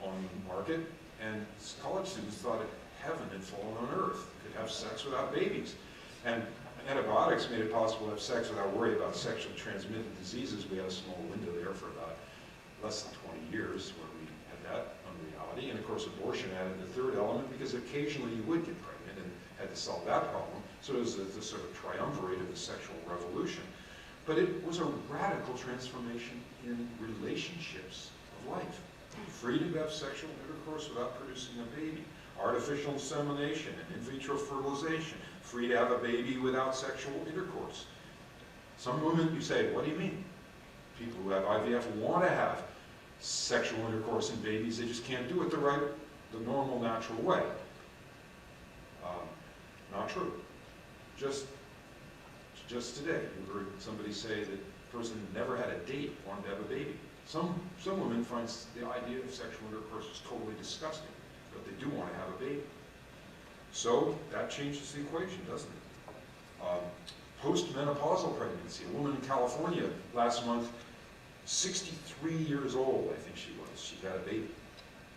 on the market, and college students thought heaven had fallen on earth. You could have sex without babies. And antibiotics made it possible to have sex without worry about sexually transmitted diseases. We had a small window there for about less than 20 years where we had that unreality. And of course, abortion added the third element, because occasionally you would get pregnant and had to solve that problem. So it was the sort of triumvirate of the sexual revolution. But it was a radical transformation in relationships of life. Freedom to have sexual intercourse without producing a baby. Artificial insemination and in vitro fertilization. Free to have a baby without sexual intercourse. Some women, you say, what do you mean? People who have IVF want to have sexual intercourse and babies, they just can't do it the normal, natural way. Not true. Just today, you heard somebody say that a person never had a date, wanted to have a baby. Some women find the idea of sexual intercourse is totally disgusting, but they do want to have a baby. So that changes the equation, doesn't it? Postmenopausal pregnancy. A woman in California last month, 63 years old, I think she was. She had a baby.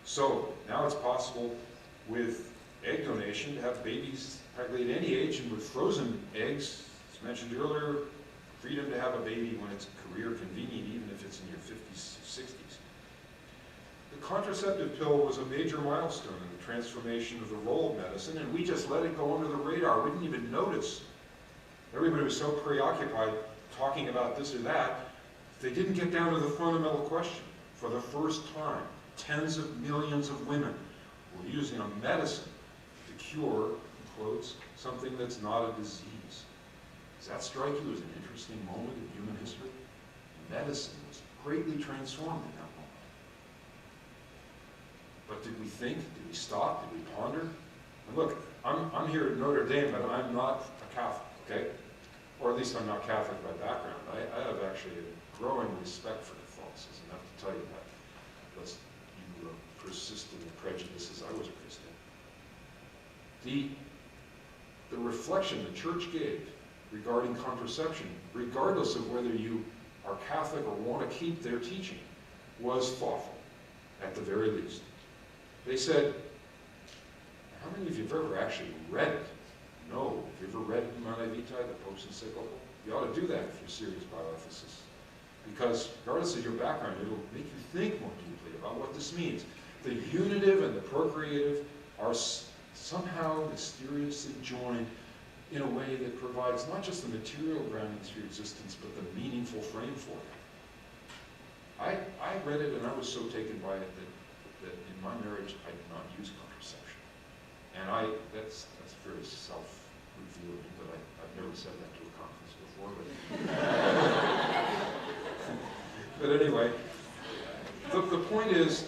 So now it's possible with egg donation to have babies practically at any age, and with frozen eggs, as mentioned earlier, freedom to have a baby when it's career convenient, even if it's in your 50s, 60s. The contraceptive pill was a major milestone in the transformation of the role of medicine, and we just let it go under the radar. We didn't even notice. Everybody was so preoccupied talking about this or that, they didn't get down to the fundamental question. For the first time, tens of millions of women were using a medicine to cure, in quotes, something that's not a disease. Does that strike you as an interesting moment in human history? Medicine was greatly transformed in that moment. But did we think? Did we stop? Did we ponder? And look, I'm here at Notre Dame, but I'm not a Catholic, okay? Or at least I'm not Catholic by background. I have actually a growing respect for Catholicism. I have to tell you that. Lest you persist in the prejudices I was raised in. The reflection the Church gave regarding contraception, regardless of whether you are Catholic or want to keep their teaching, was thoughtful, at the very least. They said, how many of you have ever actually read it? No. Have you ever read Humanae Vitae, the Pope's encyclical? You ought to do that if you're serious bioethicists. Because regardless of your background, it'll make you think more deeply about what this means. The unitive and the procreative are somehow mysteriously joined in a way that provides not just the material groundings for your existence, but the meaningful frame for it. I read it and I was so taken by it that in my marriage I did not use contraception. And that's very self-revealing, but I've never said that to a conference before. But, but anyway, point is,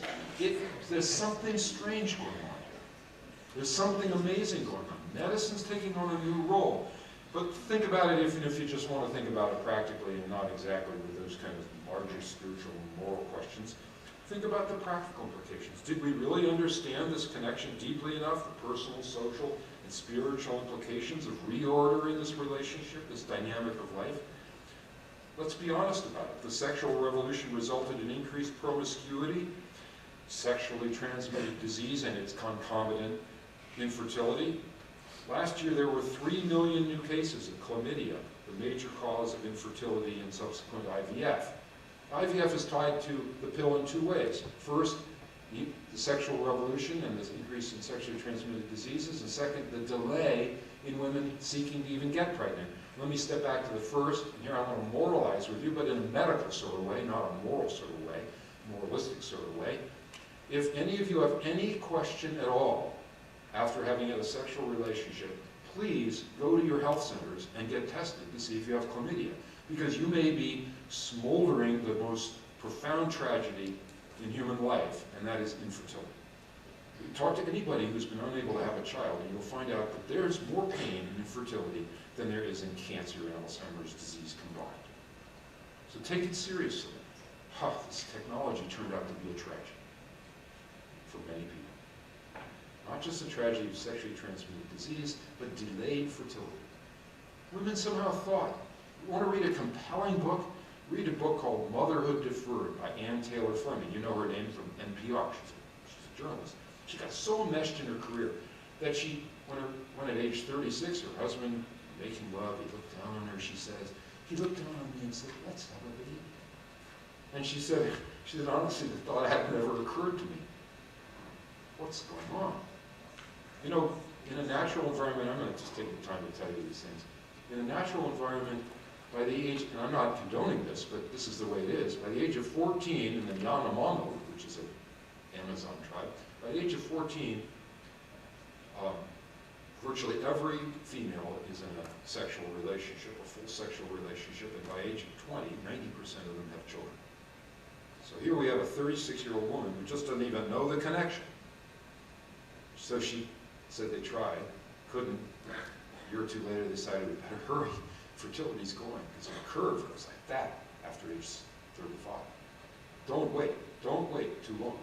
there's something strange going on here. There's something amazing going on. Medicine's taking on a new role. But think about it, even if you just want to think about it practically and not exactly with those kind of larger spiritual and moral questions. Think about the practical implications. Did we really understand this connection deeply enough, the personal, social, and spiritual implications of reordering this relationship, this dynamic of life? Let's be honest about it. The sexual revolution resulted in increased promiscuity, sexually transmitted disease, and its concomitant infertility. Last year, there were 3 million new cases of chlamydia, the major cause of infertility and subsequent IVF. IVF is tied to the pill in 2 ways. First, the sexual revolution and the increase in sexually transmitted diseases, and second, the delay in women seeking to even get pregnant. Let me step back to the first, and here I want to moralize with you, but in a medical sort of way, not a moral sort of way, moralistic sort of way. If any of you have any question at all after having had a sexual relationship, please go to your health centers and get tested to see if you have chlamydia, because you may be smoldering the most profound tragedy in human life, and that is infertility. Talk to anybody who's been unable to have a child, and you'll find out that there's more pain in infertility than there is in cancer and Alzheimer's disease combined. So take it seriously. This technology turned out to be a tragedy for many people. Not just a tragedy of sexually transmitted disease, but delayed fertility. Women somehow thought, you want to read a compelling book? Read a book called Motherhood Deferred by Ann Taylor Fleming. You know her name from NPR. She's a journalist. She got so enmeshed in her career that she, when at age 36, her husband, making love, he looked down on her, she says, he looked down on me and said, let's have a baby. And she said, honestly, the thought had never occurred to me. What's going on? You know, in a natural environment, I'm going to just take the time to tell you these things. In a natural environment, by the age, and I'm not condoning this, but this is the way it is, by the age of 14 in the Yanomamo, which is an Amazon tribe, by the age of 14, virtually every female is in a sexual relationship, a full sexual relationship, and by age of 20, 90% of them have children. So here we have a 36-year-old woman who just doesn't even know the connection. So she said they tried, couldn't. A year or two later, they decided we better hurry. Fertility's going, because the curve goes like that after age 35. Don't wait too long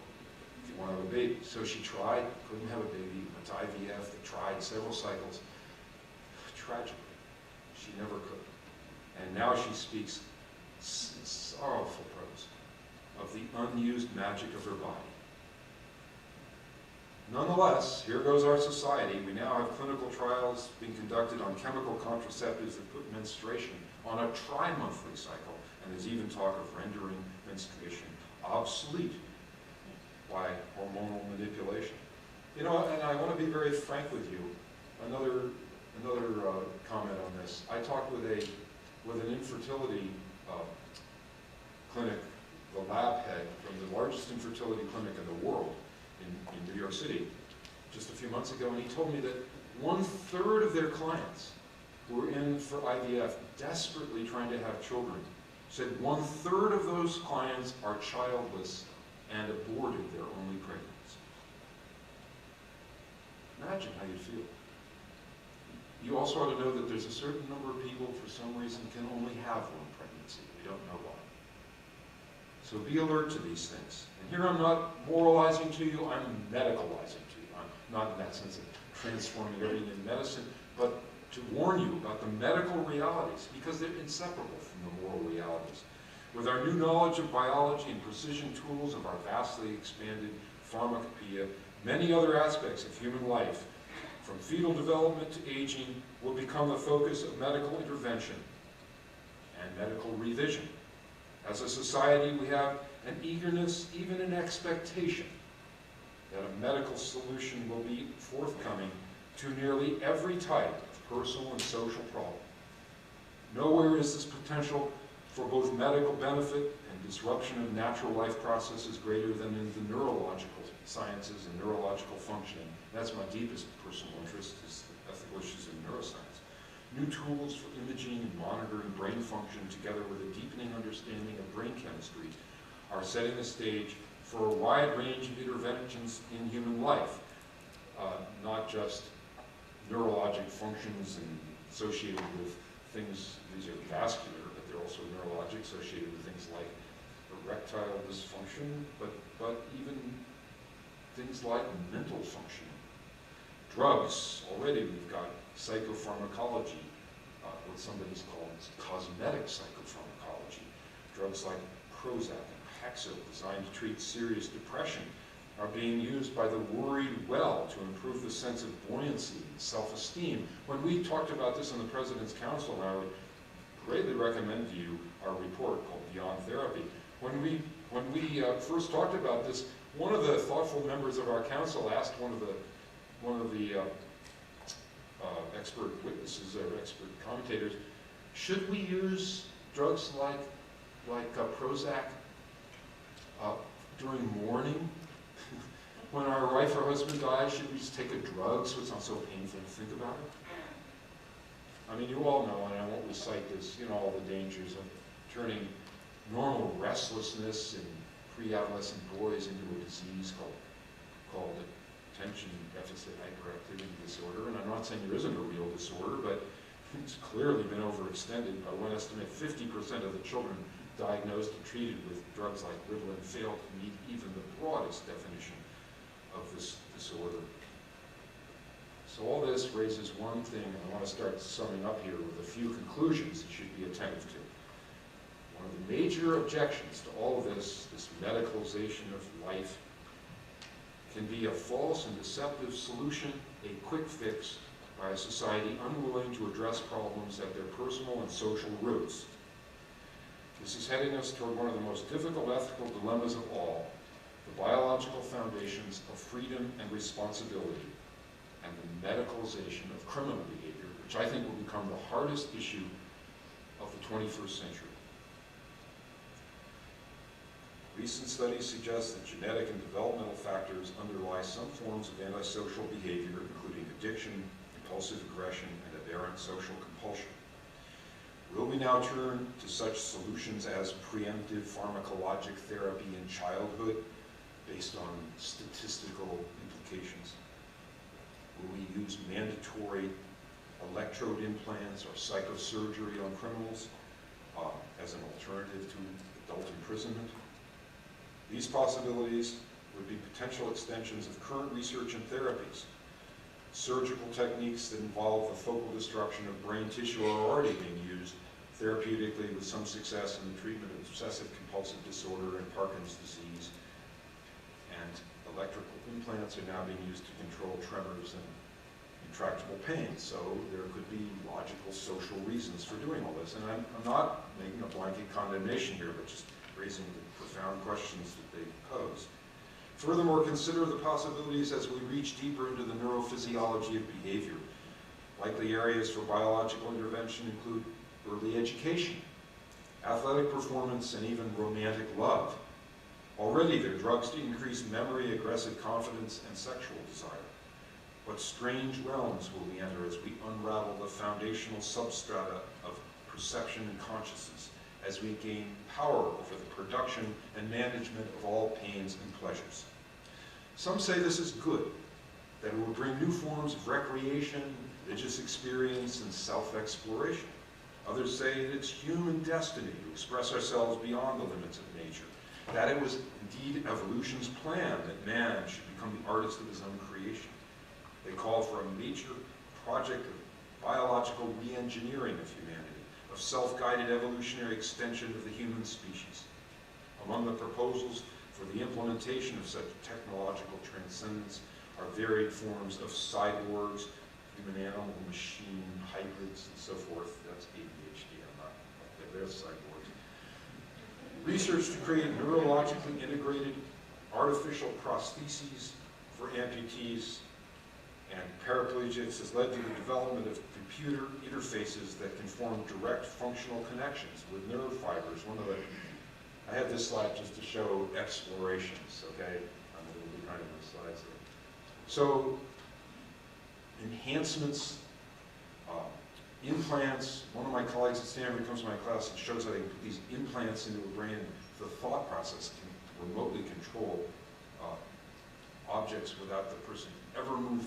if you want to have a baby. So she tried, couldn't have a baby, went to IVF, they tried several cycles. Tragically, she never could. And now she speaks in sorrowful prose of the unused magic of her body. Nonetheless, here goes our society. We now have clinical trials being conducted on chemical contraceptives that put menstruation on a tri-monthly cycle, and there's even talk of rendering menstruation obsolete by hormonal manipulation. You know, and I want to be very frank with you. Another comment on this. I talked with an infertility clinic, the lab head from the largest infertility clinic in the world, in New York City, just a few months ago, and he told me that 1/3 of their clients who were in for IVF, desperately trying to have children, said 1/3 of those clients are childless and aborted their only pregnancy. Imagine how you'd feel. You also ought to know that there's a certain number of people, for some reason, can only have one pregnancy. We don't know why. So be alert to these things. And here I'm not moralizing to you, I'm medicalizing to you. I'm not in that sense of transforming everything in medicine, but to warn you about the medical realities, because they're inseparable from the moral realities. With our new knowledge of biology and precision tools of our vastly expanded pharmacopoeia, many other aspects of human life, from fetal development to aging, will become the focus of medical intervention and medical revision. As a society, we have an eagerness, even an expectation, that a medical solution will be forthcoming to nearly every type of personal and social problem. Nowhere is this potential for both medical benefit and disruption of natural life processes greater than in the neurological sciences and neurological functioning. That's my deepest personal interest, is the ethical issues in neuroscience. New tools for imaging and monitoring brain function, together with a deepening understanding of brain chemistry, are setting the stage for a wide range of interventions in human life, not just neurologic functions and associated with things, these are vascular, but they're also neurologic, associated with things like erectile dysfunction, but even things like mental functioning. Drugs, already we've got psychopharmacology, what somebody's called cosmetic psychopharmacology. Drugs like Prozac and Paxil, designed to treat serious depression, are being used by the worried well to improve the sense of buoyancy and self-esteem. When we talked about this in the President's Council, and I would greatly recommend to you our report called Beyond Therapy. When we first talked about this, one of the thoughtful members of our council asked one of the expert witnesses or expert commentators, should we use drugs like Prozac during mourning? When our wife or husband dies, should we just take a drug so it's not so painful to think about it? I mean, you all know, and I won't recite this, you know, all the dangers of turning normal restlessness in pre-adolescent boys into a disease called attention deficit hyperactivity disorder. And I'm not saying there isn't a real disorder, but it's clearly been overextended. By one estimate, 50% of the children diagnosed and treated with drugs like Ritalin fail to meet even the broadest definition of this disorder. So all this raises one thing, and I want to start summing up here with a few conclusions that should be attentive to. One of the major objections to all of this medicalization of life, can be a false and deceptive solution, a quick fix by a society unwilling to address problems at their personal and social roots. This is heading us toward one of the most difficult ethical dilemmas of all, the biological foundations of freedom and responsibility, and the medicalization of criminal behavior, which I think will become the hardest issue of the 21st century. Recent studies suggest that genetic and developmental factors underlie some forms of antisocial behavior, including addiction, impulsive aggression, and aberrant social compulsion. Will we now turn to such solutions as preemptive pharmacologic therapy in childhood, based on statistical implications? Will we use mandatory electrode implants or psychosurgery on criminals as an alternative to adult imprisonment? These possibilities would be potential extensions of current research and therapies. Surgical techniques that involve the focal destruction of brain tissue are already being used therapeutically with some success in the treatment of obsessive-compulsive disorder and Parkinson's disease. And electrical implants are now being used to control tremors and intractable pain. So there could be logical social reasons for doing all this. And I'm not making a blanket condemnation here, but just raising the profound questions that they pose. Furthermore, consider the possibilities as we reach deeper into the neurophysiology of behavior. Likely areas for biological intervention include early education, athletic performance, and even romantic love. Already there are drugs to increase memory, aggressive confidence, and sexual desire. What strange realms will we enter as we unravel the foundational substrata of perception and consciousness, as we gain power over the production and management of all pains and pleasures? Some say this is good, that it will bring new forms of recreation, religious experience, and self-exploration. Others say it's human destiny to express ourselves beyond the limits of nature, that it was indeed evolution's plan that man should become the artist of his own creation. They call for a major project of biological re-engineering of humanity, of self-guided evolutionary extension of the human species. Among the proposals for the implementation of such technological transcendence are varied forms of cyborgs, human-animal, machine, hybrids, and so forth. That's ADHD, I'm not, they're cyborgs. Research to create neurologically integrated artificial prostheses for amputees and paraplegics has led to the development of computer interfaces that can form direct functional connections with nerve fibers. I have this slide just to show explorations, okay? I'm a little behind on the slides there. So, enhancements, implants. One of my colleagues at Stanford comes to my class and shows how they can put these implants into a brain. The thought process can remotely control objects without the person ever move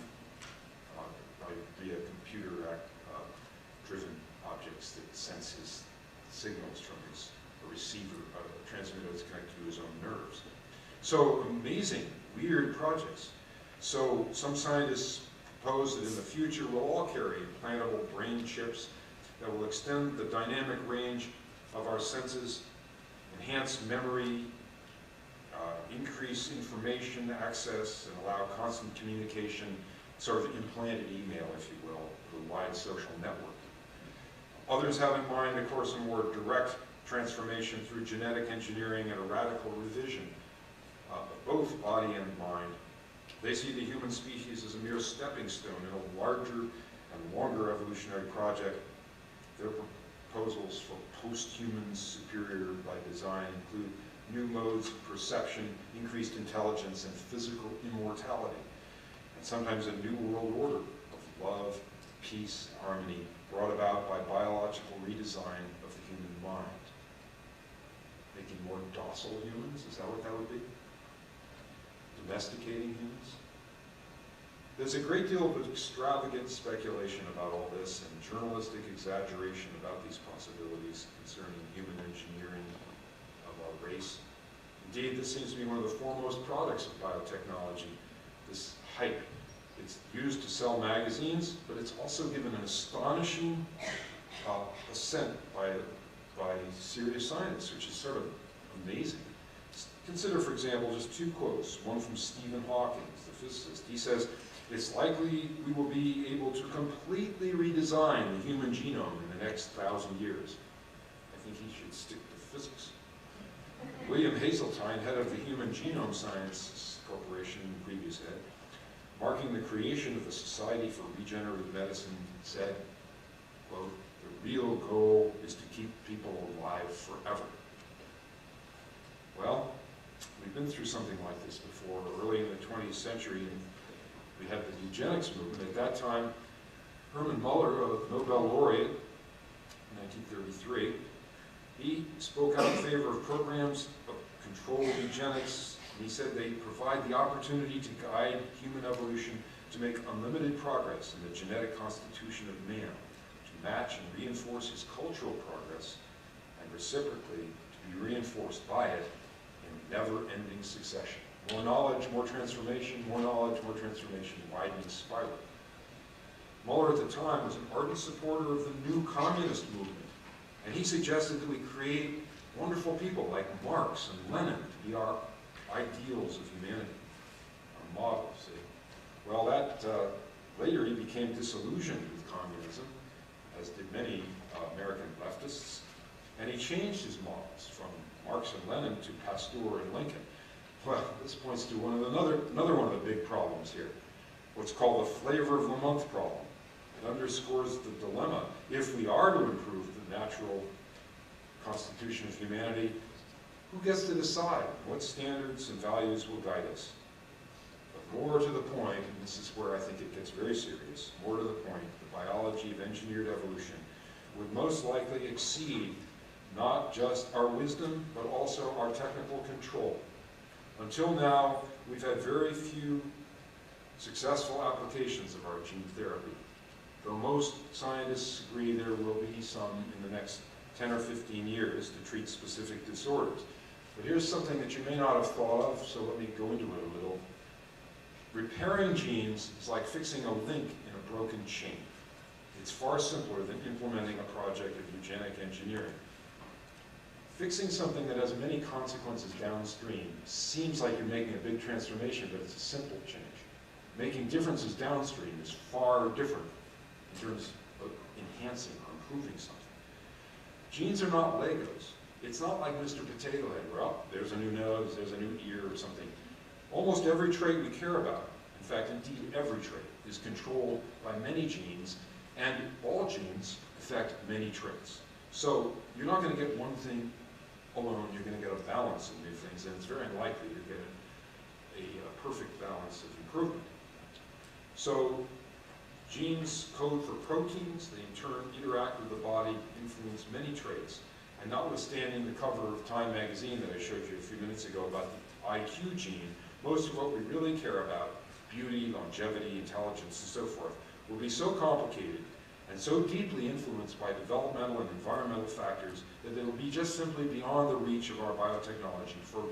via computer-driven objects that senses signals from his receiver, a transmitter that's connected to his own nerves. So amazing, weird projects. So some scientists propose that in the future we'll all carry implantable brain chips that will extend the dynamic range of our senses, enhance memory, increase information access, and allow constant communication, sort of implanted email, if you will, with a wide social network. Others have in mind, of course, a more direct transformation through genetic engineering and a radical revision of both body and mind. They see the human species as a mere stepping stone in a larger and longer evolutionary project. Their proposals for post-human superior by design include new modes of perception, increased intelligence, and physical immortality, and sometimes a new world order of love, peace, harmony, brought about by biological redesign of the human mind. Making more docile humans, is that what that would be? Domesticating humans? There's a great deal of extravagant speculation about all this and journalistic exaggeration about these possibilities concerning human engineering of our race. Indeed, this seems to be one of the foremost products of biotechnology, this hype. It's used to sell magazines, but it's also given an astonishing assent by serious scientists, which is sort of amazing. Consider, for example, just two quotes, one from Stephen Hawking, the physicist. He says, "It's likely we will be able to completely redesign the human genome in the next 1,000 years. I think he should stick to physics." William Hazeltine, head of the Human Genome Sciences Corporation, previous head, marking the creation of the Society for Regenerative Medicine, said, quote, "The real goal is to keep people alive forever." Well, we've been through something like this before. Early in the 20th century, we had the eugenics movement. At that time, Herman Muller, a Nobel laureate in 1933, he spoke out in favor of programs of controlled eugenics. He said they provide the opportunity to guide human evolution to make unlimited progress in the genetic constitution of man, to match and reinforce his cultural progress, and reciprocally to be reinforced by it in never-ending succession. More knowledge, more transformation, more knowledge, more transformation, widening spiral. Muller at the time was an ardent supporter of the new communist movement, and he suggested that we create wonderful people like Marx and Lenin to be our ideals of humanity, our models. See? Well, that later he became disillusioned with communism, as did many American leftists, and he changed his models from Marx and Lenin to Pasteur and Lincoln. Well, this points to another one of the big problems here, what's called the flavor of the month problem. It underscores the dilemma. If we are to improve the natural constitution of humanity, who gets to decide what standards and values will guide us? But more to the point, and this is where I think it gets very serious, more to the point, the biology of engineered evolution would most likely exceed not just our wisdom, but also our technical control. Until now, we've had very few successful applications of our gene therapy, though most scientists agree there will be some in the next 10 or 15 years to treat specific disorders. But here's something that you may not have thought of, so let me go into it a little. Repairing genes is like fixing a link in a broken chain. It's far simpler than implementing a project of eugenic engineering. Fixing something that has many consequences downstream seems like you're making a big transformation, but it's a simple change. Making differences downstream is far different in terms of enhancing or improving something. Genes are not Legos. It's not like Mr. Potato Head, where, oh, there's a new nose, there's a new ear or something. Almost every trait we care about, in fact, indeed every trait, is controlled by many genes, and all genes affect many traits. So you're not going to get one thing alone, you're going to get a balance of new things, and it's very unlikely to get a perfect balance of improvement. So genes code for proteins, they in turn interact with the body, influence many traits, and notwithstanding the cover of Time magazine that I showed you a few minutes ago about the IQ gene, most of what we really care about, beauty, longevity, intelligence, and so forth, will be so complicated and so deeply influenced by developmental and environmental factors that they will be just simply beyond the reach of our biotechnology for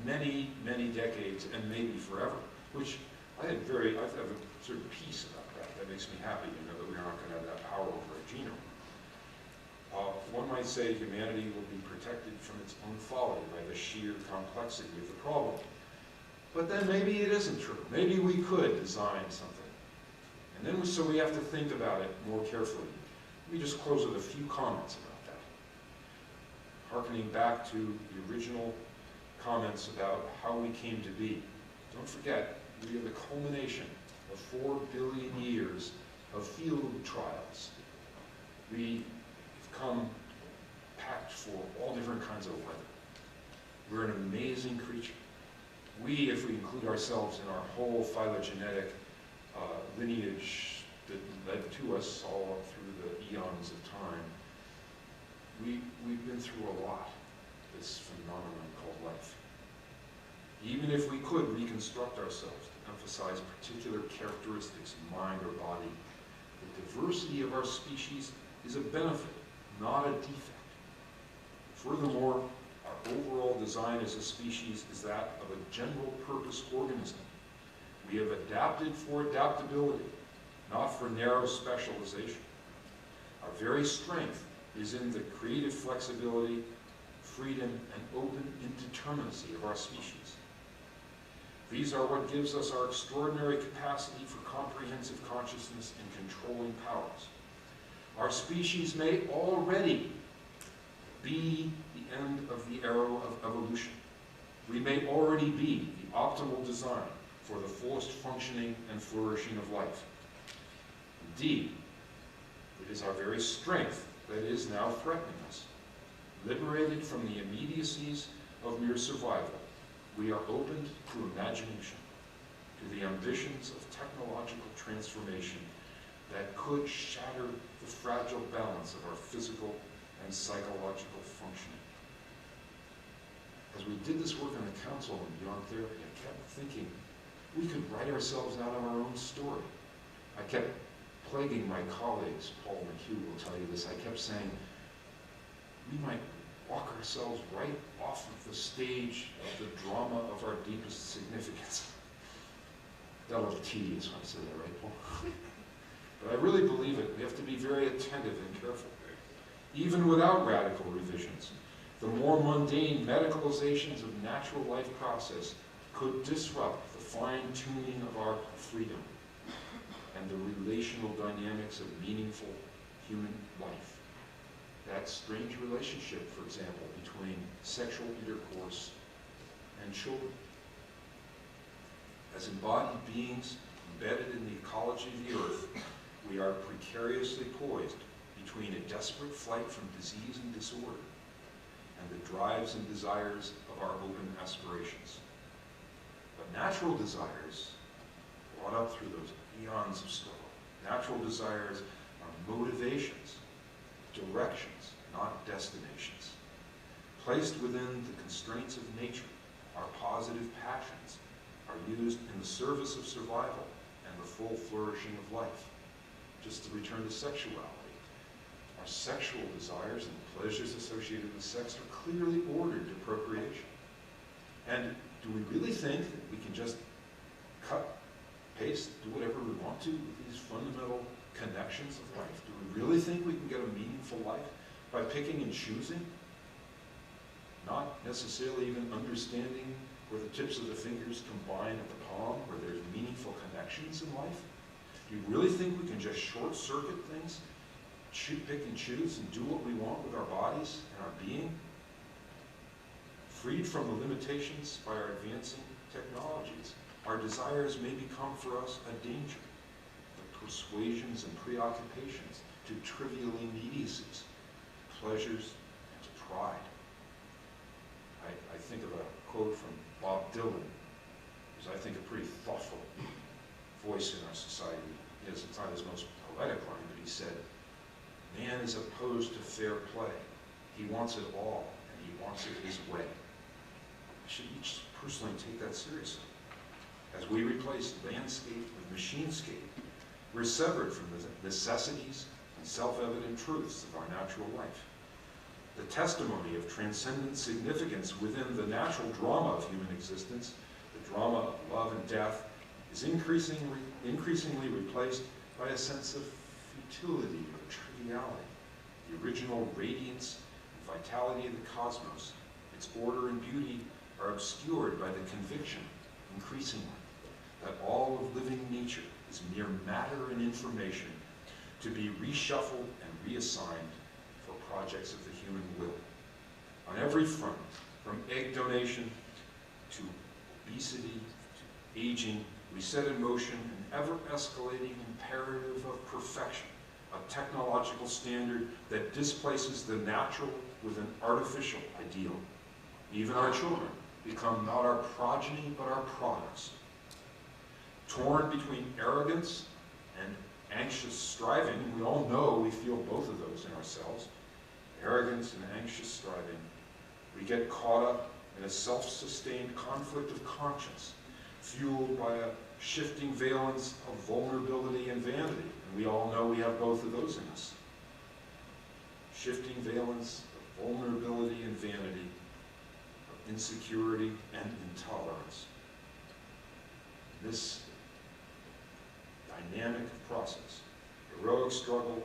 many, many decades and maybe forever, which I have a sort of peace about that. That makes me happy to know that we are not going to have that power over our genome. One might say humanity will be protected from its own folly by the sheer complexity of the problem. But then maybe it isn't true. Maybe we could design something. And then so we have to think about it more carefully. Let me just close with a few comments about that. Harkening back to the original comments about how we came to be. Don't forget, we are the culmination of 4 billion years of field trials. We have come packed for all different kinds of weather. We're an amazing creature. We, if we include ourselves in our whole phylogenetic lineage that led to us all up through the eons of time, we've been through a lot, this phenomenon called life. Even if we could reconstruct ourselves to emphasize particular characteristics of mind or body, the diversity of our species is a benefit, not a defect. Furthermore, our overall design as a species is that of a general purpose organism. We have adapted for adaptability, not for narrow specialization. Our very strength is in the creative flexibility, freedom, and open indeterminacy of our species. These are what gives us our extraordinary capacity for comprehensive consciousness and controlling powers. Our species may already be the end of the arrow of evolution. We may already be the optimal design for the fullest functioning and flourishing of life. Indeed, it is our very strength that is now threatening us. Liberated from the immediacies of mere survival, we are opened to imagination, to the ambitions of technological transformation that could shatter the fragile balance of our physical and psychological functioning. As we did this work on the Council on Beyond Therapy, I kept thinking we could write ourselves out of our own story. I kept plaguing my colleagues, Paul McHugh will tell you this, I kept saying, we might walk ourselves right off of the stage of the drama of our deepest significance. Got a little tedious when I said that, right, Paul? But I really believe it. We have to be very attentive and careful. Even without radical revisions, the more mundane medicalizations of natural life process could disrupt the fine-tuning of our freedom and the relational dynamics of meaningful human life. That strange relationship, for example, between sexual intercourse and children. As embodied beings embedded in the ecology of the earth, we are precariously poised between a desperate flight from disease and disorder and the drives and desires of our open aspirations. But natural desires, brought up through those eons of struggle, natural desires are motivations, directions, not destinations. Placed within the constraints of nature, our positive passions are used in the service of survival and the full flourishing of life. Just to return to sexuality, our sexual desires and the pleasures associated with sex are clearly ordered to procreation. And do we really think that we can just cut, paste, do whatever we want to with these fundamental connections of life? Do we really think we can get a meaningful life by picking and choosing? Not necessarily even understanding where the tips of the fingers combine at the palm, where there's meaningful connections in life? Do you really think we can just short-circuit things, pick and choose, and do what we want with our bodies and our being? Freed from the limitations by our advancing technologies, our desires may become for us a danger. The persuasions and preoccupations to trivial immediacies, pleasures, and to pride. I think of a quote from Bob Dylan, who's I think a pretty thoughtful voice in our society. Yes, it's not his most poetic line, but he said, "Man is opposed to fair play. He wants it all, and he wants it his way." We should each personally take that seriously. As we replace landscape with machinescape, we're severed from the necessities and self-evident truths of our natural life. The testimony of transcendent significance within the natural drama of human existence, the drama of love and death, is increasingly replaced by a sense of futility or triviality. The original radiance and vitality of the cosmos, its order and beauty, are obscured by the conviction, increasingly, that all of living nature is mere matter and information to be reshuffled and reassigned for projects of the human will. On every front, from egg donation to obesity to aging, we set in motion an ever-escalating imperative of perfection, a technological standard that displaces the natural with an artificial ideal. Even our children become not our progeny, but our products. Torn between arrogance and anxious striving, we all know we feel both of those in ourselves, arrogance and anxious striving, we get caught up in a self-sustained conflict of conscience, fueled by a shifting valence of vulnerability and vanity. And we all know we have both of those in us. Shifting valence of vulnerability and vanity, of insecurity and intolerance. This dynamic process, heroic struggle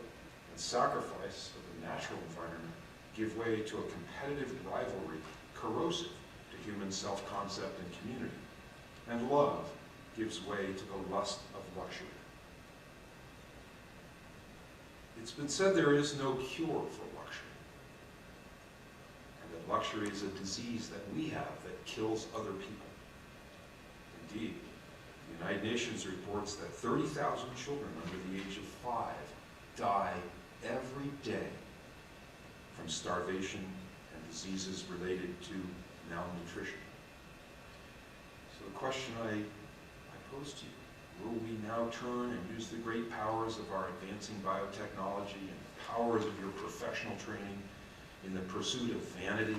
and sacrifice of the natural environment give way to a competitive rivalry corrosive to human self-concept and community. And love gives way to the lust of luxury. It's been said there is no cure for luxury, and that luxury is a disease that we have that kills other people. Indeed, the United Nations reports that 30,000 children under the age of 5 die every day from starvation and diseases related to malnutrition. So the question I pose to you, will we now turn and use the great powers of our advancing biotechnology and the powers of your professional training in the pursuit of vanity?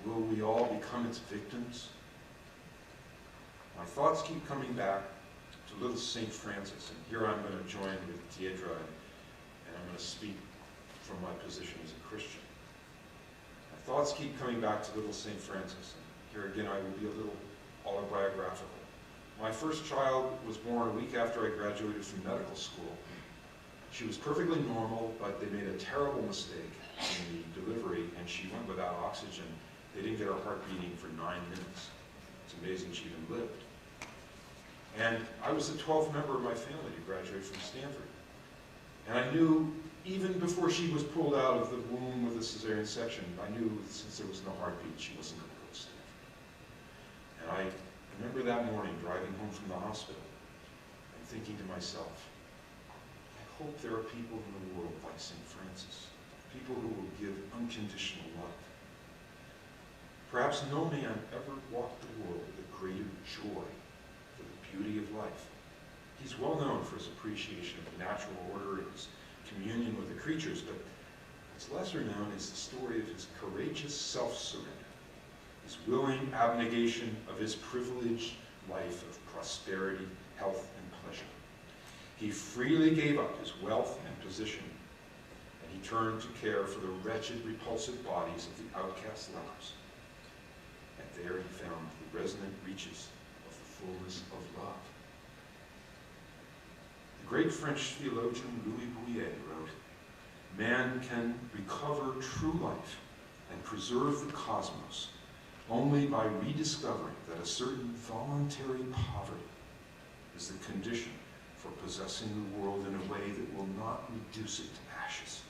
Will we all become its victims? My thoughts keep coming back to little St. Francis, and here I'm going to join with Deidre, and I'm going to speak from my position as a Christian. My thoughts keep coming back to little St. Francis, and here again I will be a little autobiographical. My first child was born a week after I graduated from medical school. She was perfectly normal, but they made a terrible mistake in the delivery, and she went without oxygen. They didn't get her heart beating for 9 minutes. It's amazing she even lived. And I was the 12th member of my family to graduate from Stanford. And I knew, even before she was pulled out of the womb with a cesarean section, I knew since there was no heartbeat, she wasn't going to go to Stanford. And I remember that morning driving home from the hospital and thinking to myself, I hope there are people in the world like St. Francis, people who will give unconditional love. Perhaps no man ever walked the world with a greater joy for the beauty of life. He's well known for his appreciation of natural order and his communion with the creatures, but what's lesser known is the story of his courageous self-surrender, his willing abnegation of his privileged life of prosperity, health, and pleasure. He freely gave up his wealth and position, and he turned to care for the wretched, repulsive bodies of the outcast lepers. And there he found the resonant reaches of the fullness of love. The great French theologian Louis Bouillet wrote, "Man can recover true life and preserve the cosmos only by rediscovering that a certain voluntary poverty is the condition for possessing the world in a way that will not reduce it to ashes."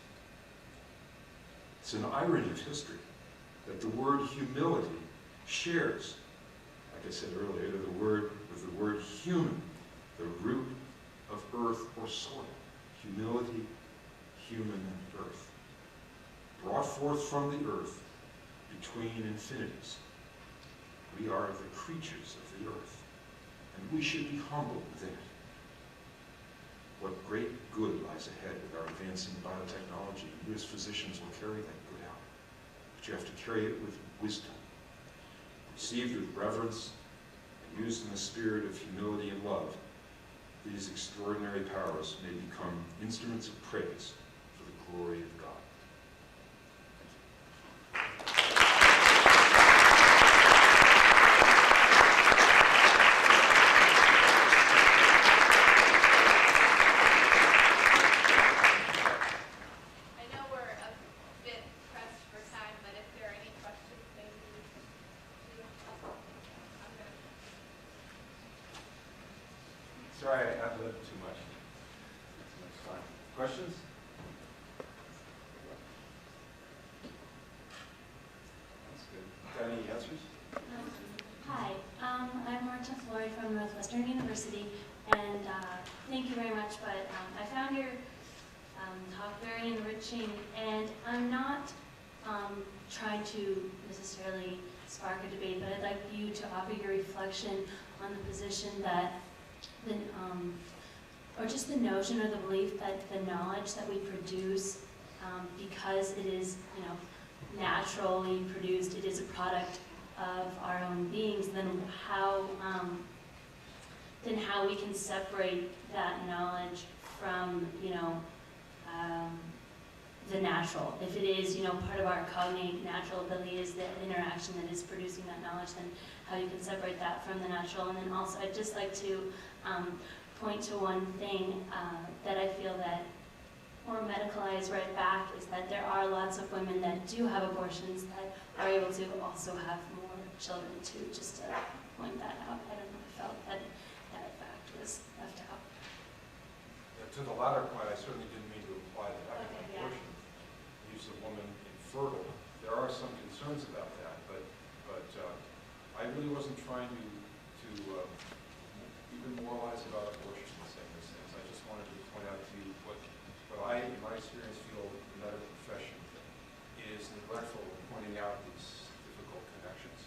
It's an irony of history that the word humility shares, like I said earlier, with the word human, the root of earth or soil. Humility, human, and earth. Brought forth from the earth between infinities. We are the creatures of the earth, and we should be humble within it. What great good lies ahead with our advancing biotechnology. You as physicians will carry that good out, but you have to carry it with wisdom. received with reverence, and used in the spirit of humility and love, these extraordinary powers may become instruments of praise for the glory of God. Sorry, I ad-libbed too much. That's fine. Questions? That's good. Got any answers? Hi, I'm Marta Floyd from Northwestern University, and thank you very much, but I found your talk very enriching, and I'm not trying to necessarily spark a debate, but I'd like you to offer your reflection on the position that or just the notion or the belief that the knowledge that we produce, because it is, naturally produced, it is a product of our own beings, then how we can separate that knowledge from, the natural. If it is, part of our cognate natural ability is the interaction that is producing that knowledge, then how you can separate that from the natural. And then also, I'd just like to point to one thing that I feel that more medicalized right back is that there are lots of women that do have abortions that are able to also have more children too, just to point that out. I don't know, I felt that that fact was left out. Yeah, to the latter point, I certainly didn't mean to imply that having an Okay, yeah. abortion leaves a woman infertile. There are some concerns about that, but I really wasn't trying to even moralize about abortion and saying those things. I just wanted to point out to you what I, in my experience, feel the medical profession is neglectful in pointing out these difficult connections.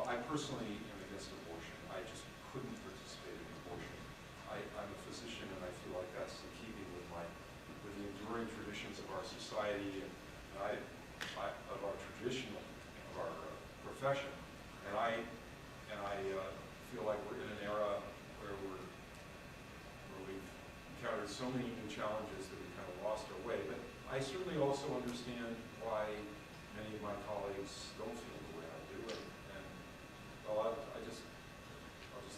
I personally am against abortion. I just couldn't participate in abortion. I'm a physician, and I feel like that's in keeping with the enduring traditions of our society and of our profession. And I feel like we're in an era where we've encountered so many new challenges that we've kind of lost our way. But I certainly also understand why many of my colleagues don't feel the way I do. And well, I'll just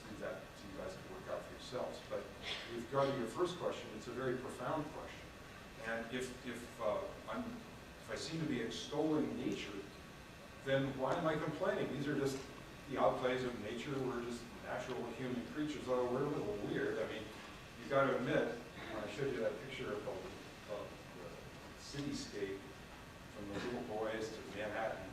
leave that to you guys to work out for yourselves. But with regard to your first question, it's a very profound question. And if I seem to be extolling nature, then why am I complaining? These are just the outplays of nature. We're just natural human creatures, although we're a little weird. I mean, you've got to admit, when I showed you that picture of the cityscape from the little boys to Manhattan,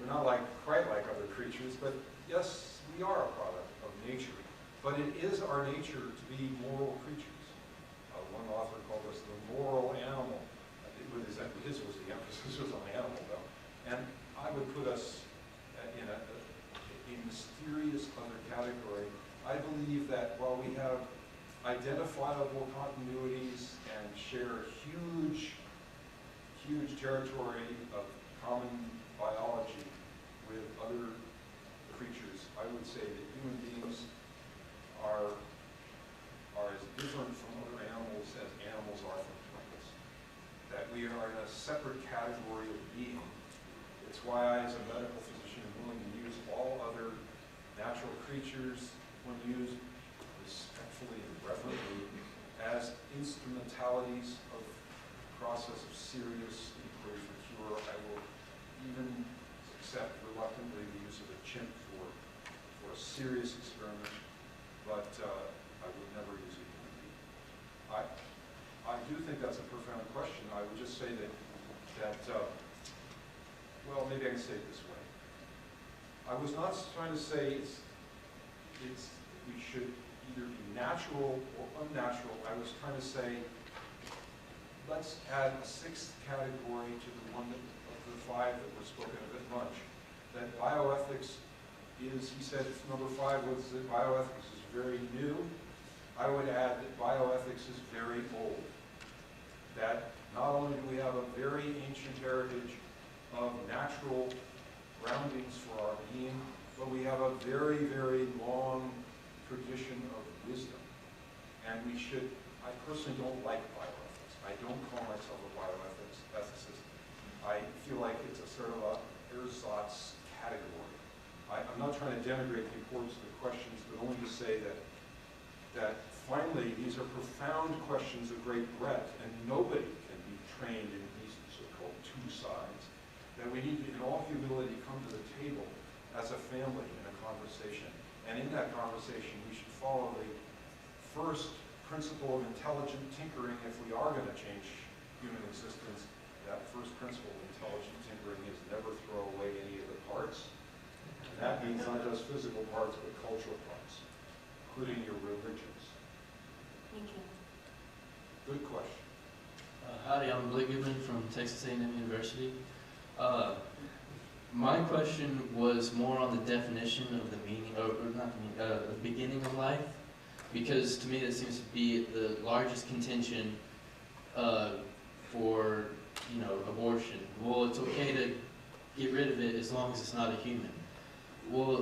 we're not quite like other creatures, but yes, we are a product of nature. But it is our nature to be moral creatures. One author called us the moral animal. His was the emphasis was on animal, though. And I would put us in a mysterious other category. I believe that while we have identifiable continuities and share huge territory of common biology with other creatures, I would say that human beings are as different from other animals as animals are from plants. That we are in a separate category of being. It's why I, as a medical physician, am willing to use all other natural creatures, when used respectfully and reverently, as instrumentalities of the process of serious inquiry for cure. I will even accept reluctantly the use of a chimp for a serious experiment, but I would never use a human being. I do think that's a profound question. I would just say that well, maybe I can say it this way. I was not trying to say we should either be natural or unnatural. I was trying to say, let's add a sixth category to the one of the five that were spoken of at lunch. That bioethics is, he said, number 5 was that bioethics is very new. I would add that bioethics is very old. That not only do we have a very ancient heritage of natural groundings for our being, but we have a very, very long tradition of wisdom. And we should, I personally don't like bioethics. I don't call myself a bioethics ethicist. I feel like it's a sort of a ersatz category. I'm not trying to denigrate the importance of the questions, but only to say that finally these are profound questions of great breadth, and nobody can be trained in these so-called two sides. That we need to, in all humility, come to the table as a family in a conversation. And in that conversation, we should follow the first principle of intelligent tinkering if we are going to change human existence. That first principle of intelligent tinkering is never throw away any of the parts. And that means not just physical parts, but cultural parts, including your religions. Thank you. Good question. Howdy, I'm Blake Goodman from Texas A&M University. My question was more on the definition of the meaning, or not the meaning, the beginning of life, because to me that seems to be the largest contention for, abortion. Well, it's okay to get rid of it as long as it's not a human. Well,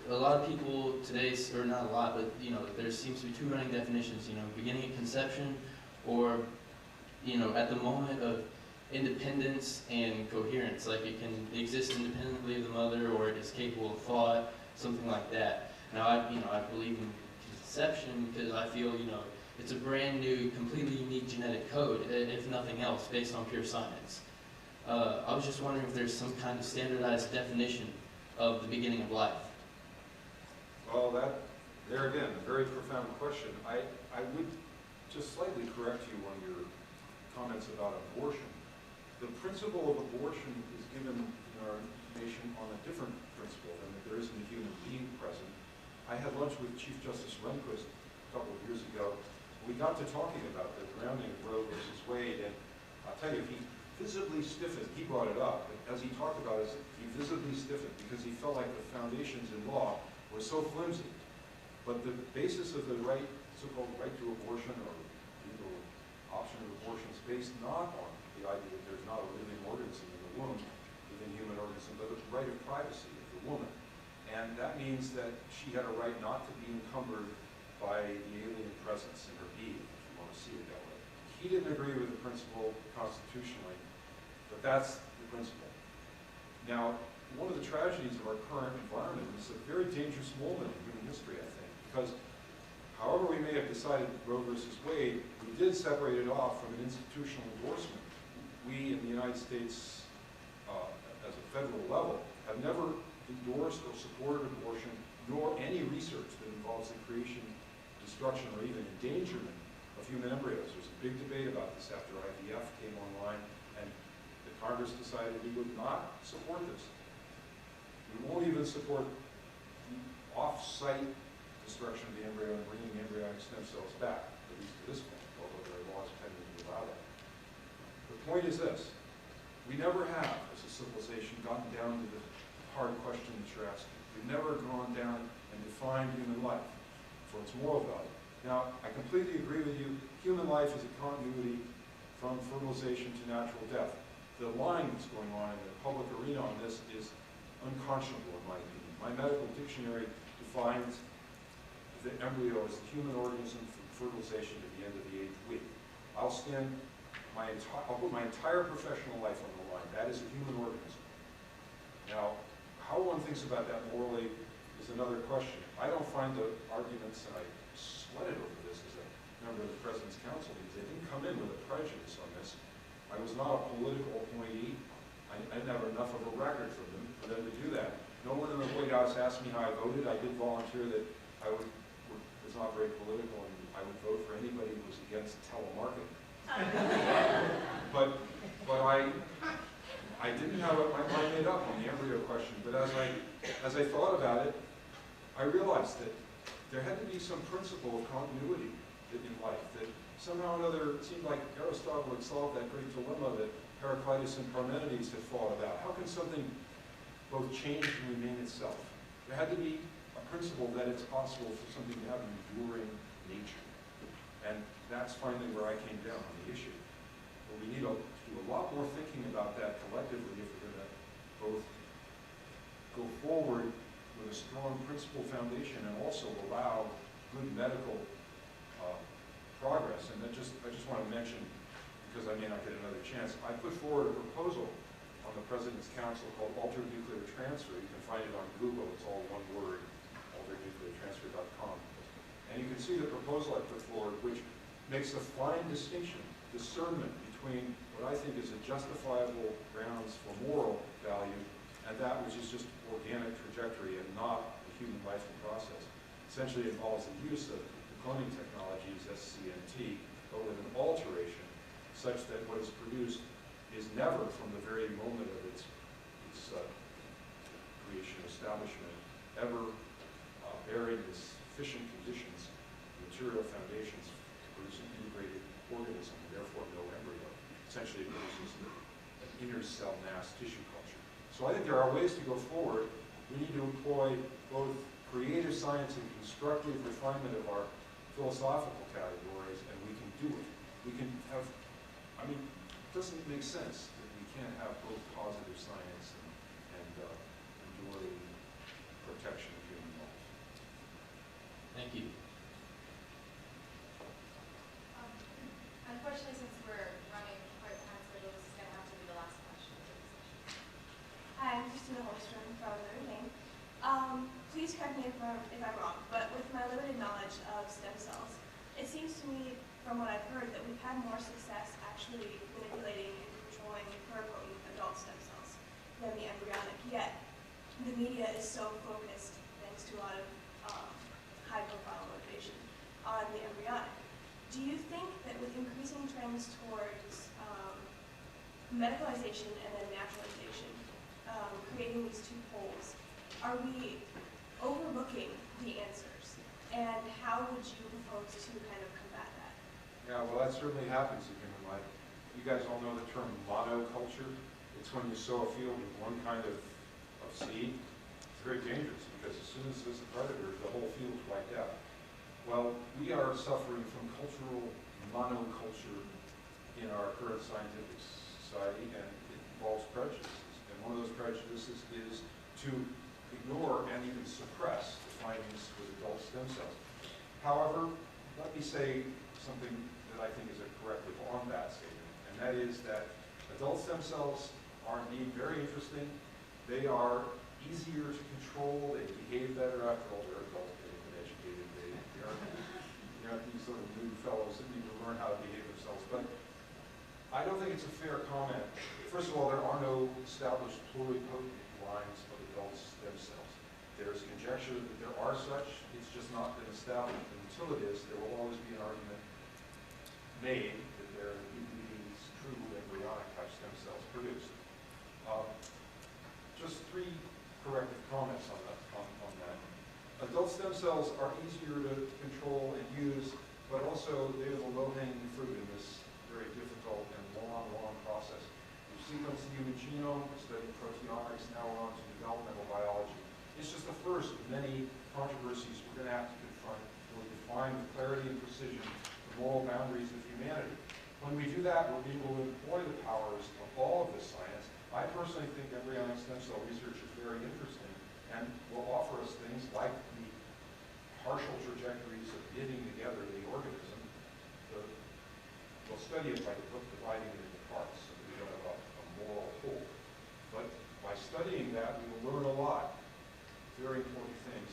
a lot of people today, or not a lot, but there seems to be two running definitions. Beginning of conception, or at the moment of independence and coherence, like it can exist independently of the mother, or it is capable of thought, something like that. Now, I believe in conception because I feel, it's a brand new, completely unique genetic code, if nothing else, based on pure science. I was just wondering if there's some kind of standardized definition of the beginning of life. Well, there again, a very profound question. I would just slightly correct you on your comments about abortion. The principle of abortion is given in our nation on a different principle than that there isn't a human being present. I had lunch with Chief Justice Rehnquist a couple of years ago. We got to talking about the grounding of Roe versus Wade, and I'll tell you, he visibly stiffened. He brought it up, but as he talked about it, he visibly stiffened because he felt like the foundations in law were so flimsy. But the basis of the right, so-called right to abortion or legal option of abortion is based not on the idea that there's not a living organism in the womb, living human organism, but the right of privacy of the woman. And that means that she had a right not to be encumbered by the alien presence in her being, if you want to see it that way. He didn't agree with the principle constitutionally, but that's the principle. Now, one of the tragedies of our current environment is a very dangerous moment in human history, I think, because however we may have decided Roe versus Wade, we did separate it off from an institutional endorsement. We in the United States, as a federal level, have never endorsed or supported abortion, nor any research that involves the creation, destruction, or even endangerment of human embryos. There's a big debate about this after IVF came online, and the Congress decided we would not support this. We won't even support the off-site destruction of the embryo and bringing the embryonic stem cells back, at least to this point, although there are laws pending to allow that. The point is this: we never have, as a civilization, gotten down to the hard question that you're asking. We've never gone down and defined human life for its moral value. Now, I completely agree with you. Human life is a continuity from fertilization to natural death. The line that's going on in the public arena on this is unconscionable, in my opinion. My medical dictionary defines the embryo as the human organism from fertilization to the end of the 8th week. I'll put my entire professional life on the line. That is a human organism. Now, how one thinks about that morally is another question. I don't find the arguments, and I sweated over this as a member of the President's Council, because they didn't come in with a prejudice on this. I was not a political appointee. I didn't have enough of a record for them to do that. No one in the White House asked me how I voted. I did volunteer that I was not very political, and I would vote for anybody who was against telemarketing. but I didn't have my mind made up on the embryo question. But as I thought about it, I realized that there had to be some principle of continuity in life, that somehow or another it seemed like Aristotle had solved that great dilemma that Heraclitus and Parmenides had fought about. How can something both change and remain itself? There had to be a principle that it's possible for something to have an enduring nature. And that's finally where I came down on the issue. But we need to do a lot more thinking about that collectively if we're going to both go forward with a strong principle foundation and also allow good medical progress. And I just want to mention, because I may not get another chance, I put forward a proposal on the President's Council called Altered Nuclear Transfer. You can find it on Google. It's all one word, alterednucleartransfer.com. And you can see the proposal I put forward, which makes a fine distinction, discernment between what I think is a justifiable grounds for moral value and that which is just organic trajectory and not the human life and process. Essentially, it involves the use of the cloning technologies, SCNT, but with an alteration such that what is produced is never from the very moment of its creation, establishment, ever buried in sufficient conditions, material foundations to produce an integrated organism, and therefore no embryo. Essentially, it produces an inner cell mass tissue culture. So I think there are ways to go forward. We need to employ both creative science and constructive refinement of our philosophical categories, and we can do it. We can have, I mean, it doesn't make sense that we can't have both positive science and enduring protection of human life. Thank you. Unfortunately, since we're running quite behind schedule, this is going to have to be the last question for the session. Hi, I'm Christina Holstrom from Notre Dame. Please correct me if I'm wrong, but with my limited knowledge of stem cells, it seems to me, from what I've heard, that we've had more success actually manipulating and controlling pluripotent adult stem cells than the embryonic. Yet, the media is so focused, thanks to a lot of high-profile motivation, on the embryonic. Do you think that with increasing trends towards medicalization and then naturalization, creating these two poles, are we overlooking the answers? And how would you propose to kind of combat that? Yeah, well, that certainly happens in human life. You guys all know the term monoculture. It's when you sow a field with one kind of seed. It's very dangerous because as soon as there's a predator, the whole field's wiped out. Well, we are suffering from cultural monoculture in our current scientific society, and it involves prejudices. And one of those prejudices is to ignore and even suppress the findings with adult stem cells. However, let me say something that I think is a corrective on that statement, and that is that adult stem cells are indeed very interesting. They are easier to control. They behave better after all. They're adults. They've been educated. They aren't these sort of new fellows that need to learn how to behave themselves. But I don't think it's a fair comment. First of all, there are no established pluripotent lines of adult stem cells. There's conjecture that there are such. It's just not been established. And until it is, there will always be an argument made that there are these true embryonic type stem cells produced. Just three corrective comments on that. Adult stem cells are easier to control and use, but also they are the low-hanging fruit in this very difficult and long process. We've sequenced the human genome, we're studying proteomics, now we're on to developmental biology. It's just the first of many controversies we're going to have to confront when we define with clarity and precision the moral boundaries of humanity. When we do that, we'll be able to employ the powers of all of this science. I personally think embryonic stem cell research is very interesting and will offer us things like the partial trajectories of knitting together the organism. We'll study it by dividing it into parts so that we don't have a moral whole. But by studying that, we will learn a lot, very important things.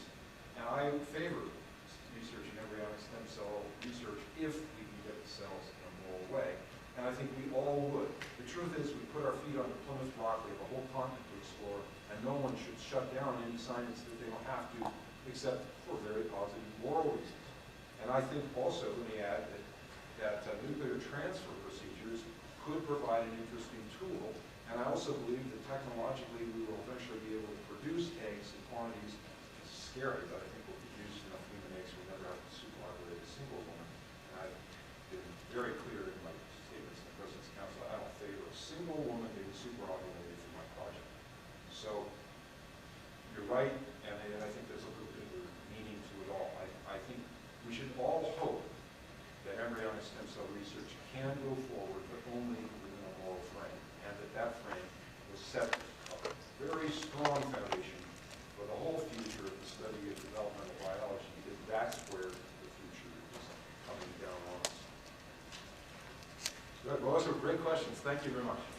And I favor research in embryonic stem cell research if we can get the cells in a moral way. And I think we all would. The truth is, we put our feet on the Plymouth Rock, we have a whole continent to explore, and no one should shut down any science that they don't have to, except for very positive moral reasons. And I think also, let me add, that nuclear transfer procedures could provide an interesting tool, and I also believe that technologically we will eventually be able to produce eggs in quantities. It's scary, but I think we'll produce enough human eggs we never have to superovulate a single woman. And I've been very clear in my statements in the President's Council, I don't favor a single woman being superovulated for my project. So you're right, and I think there's a little bit of meaning to it all. I think we should all hope that embryonic stem cell research can go forward, but only within a moral frame, and that frame was set very strong foundation for the whole future of the study of developmental biology, because that's where the future is coming down on us. Good. Well, those are great questions. Thank you very much.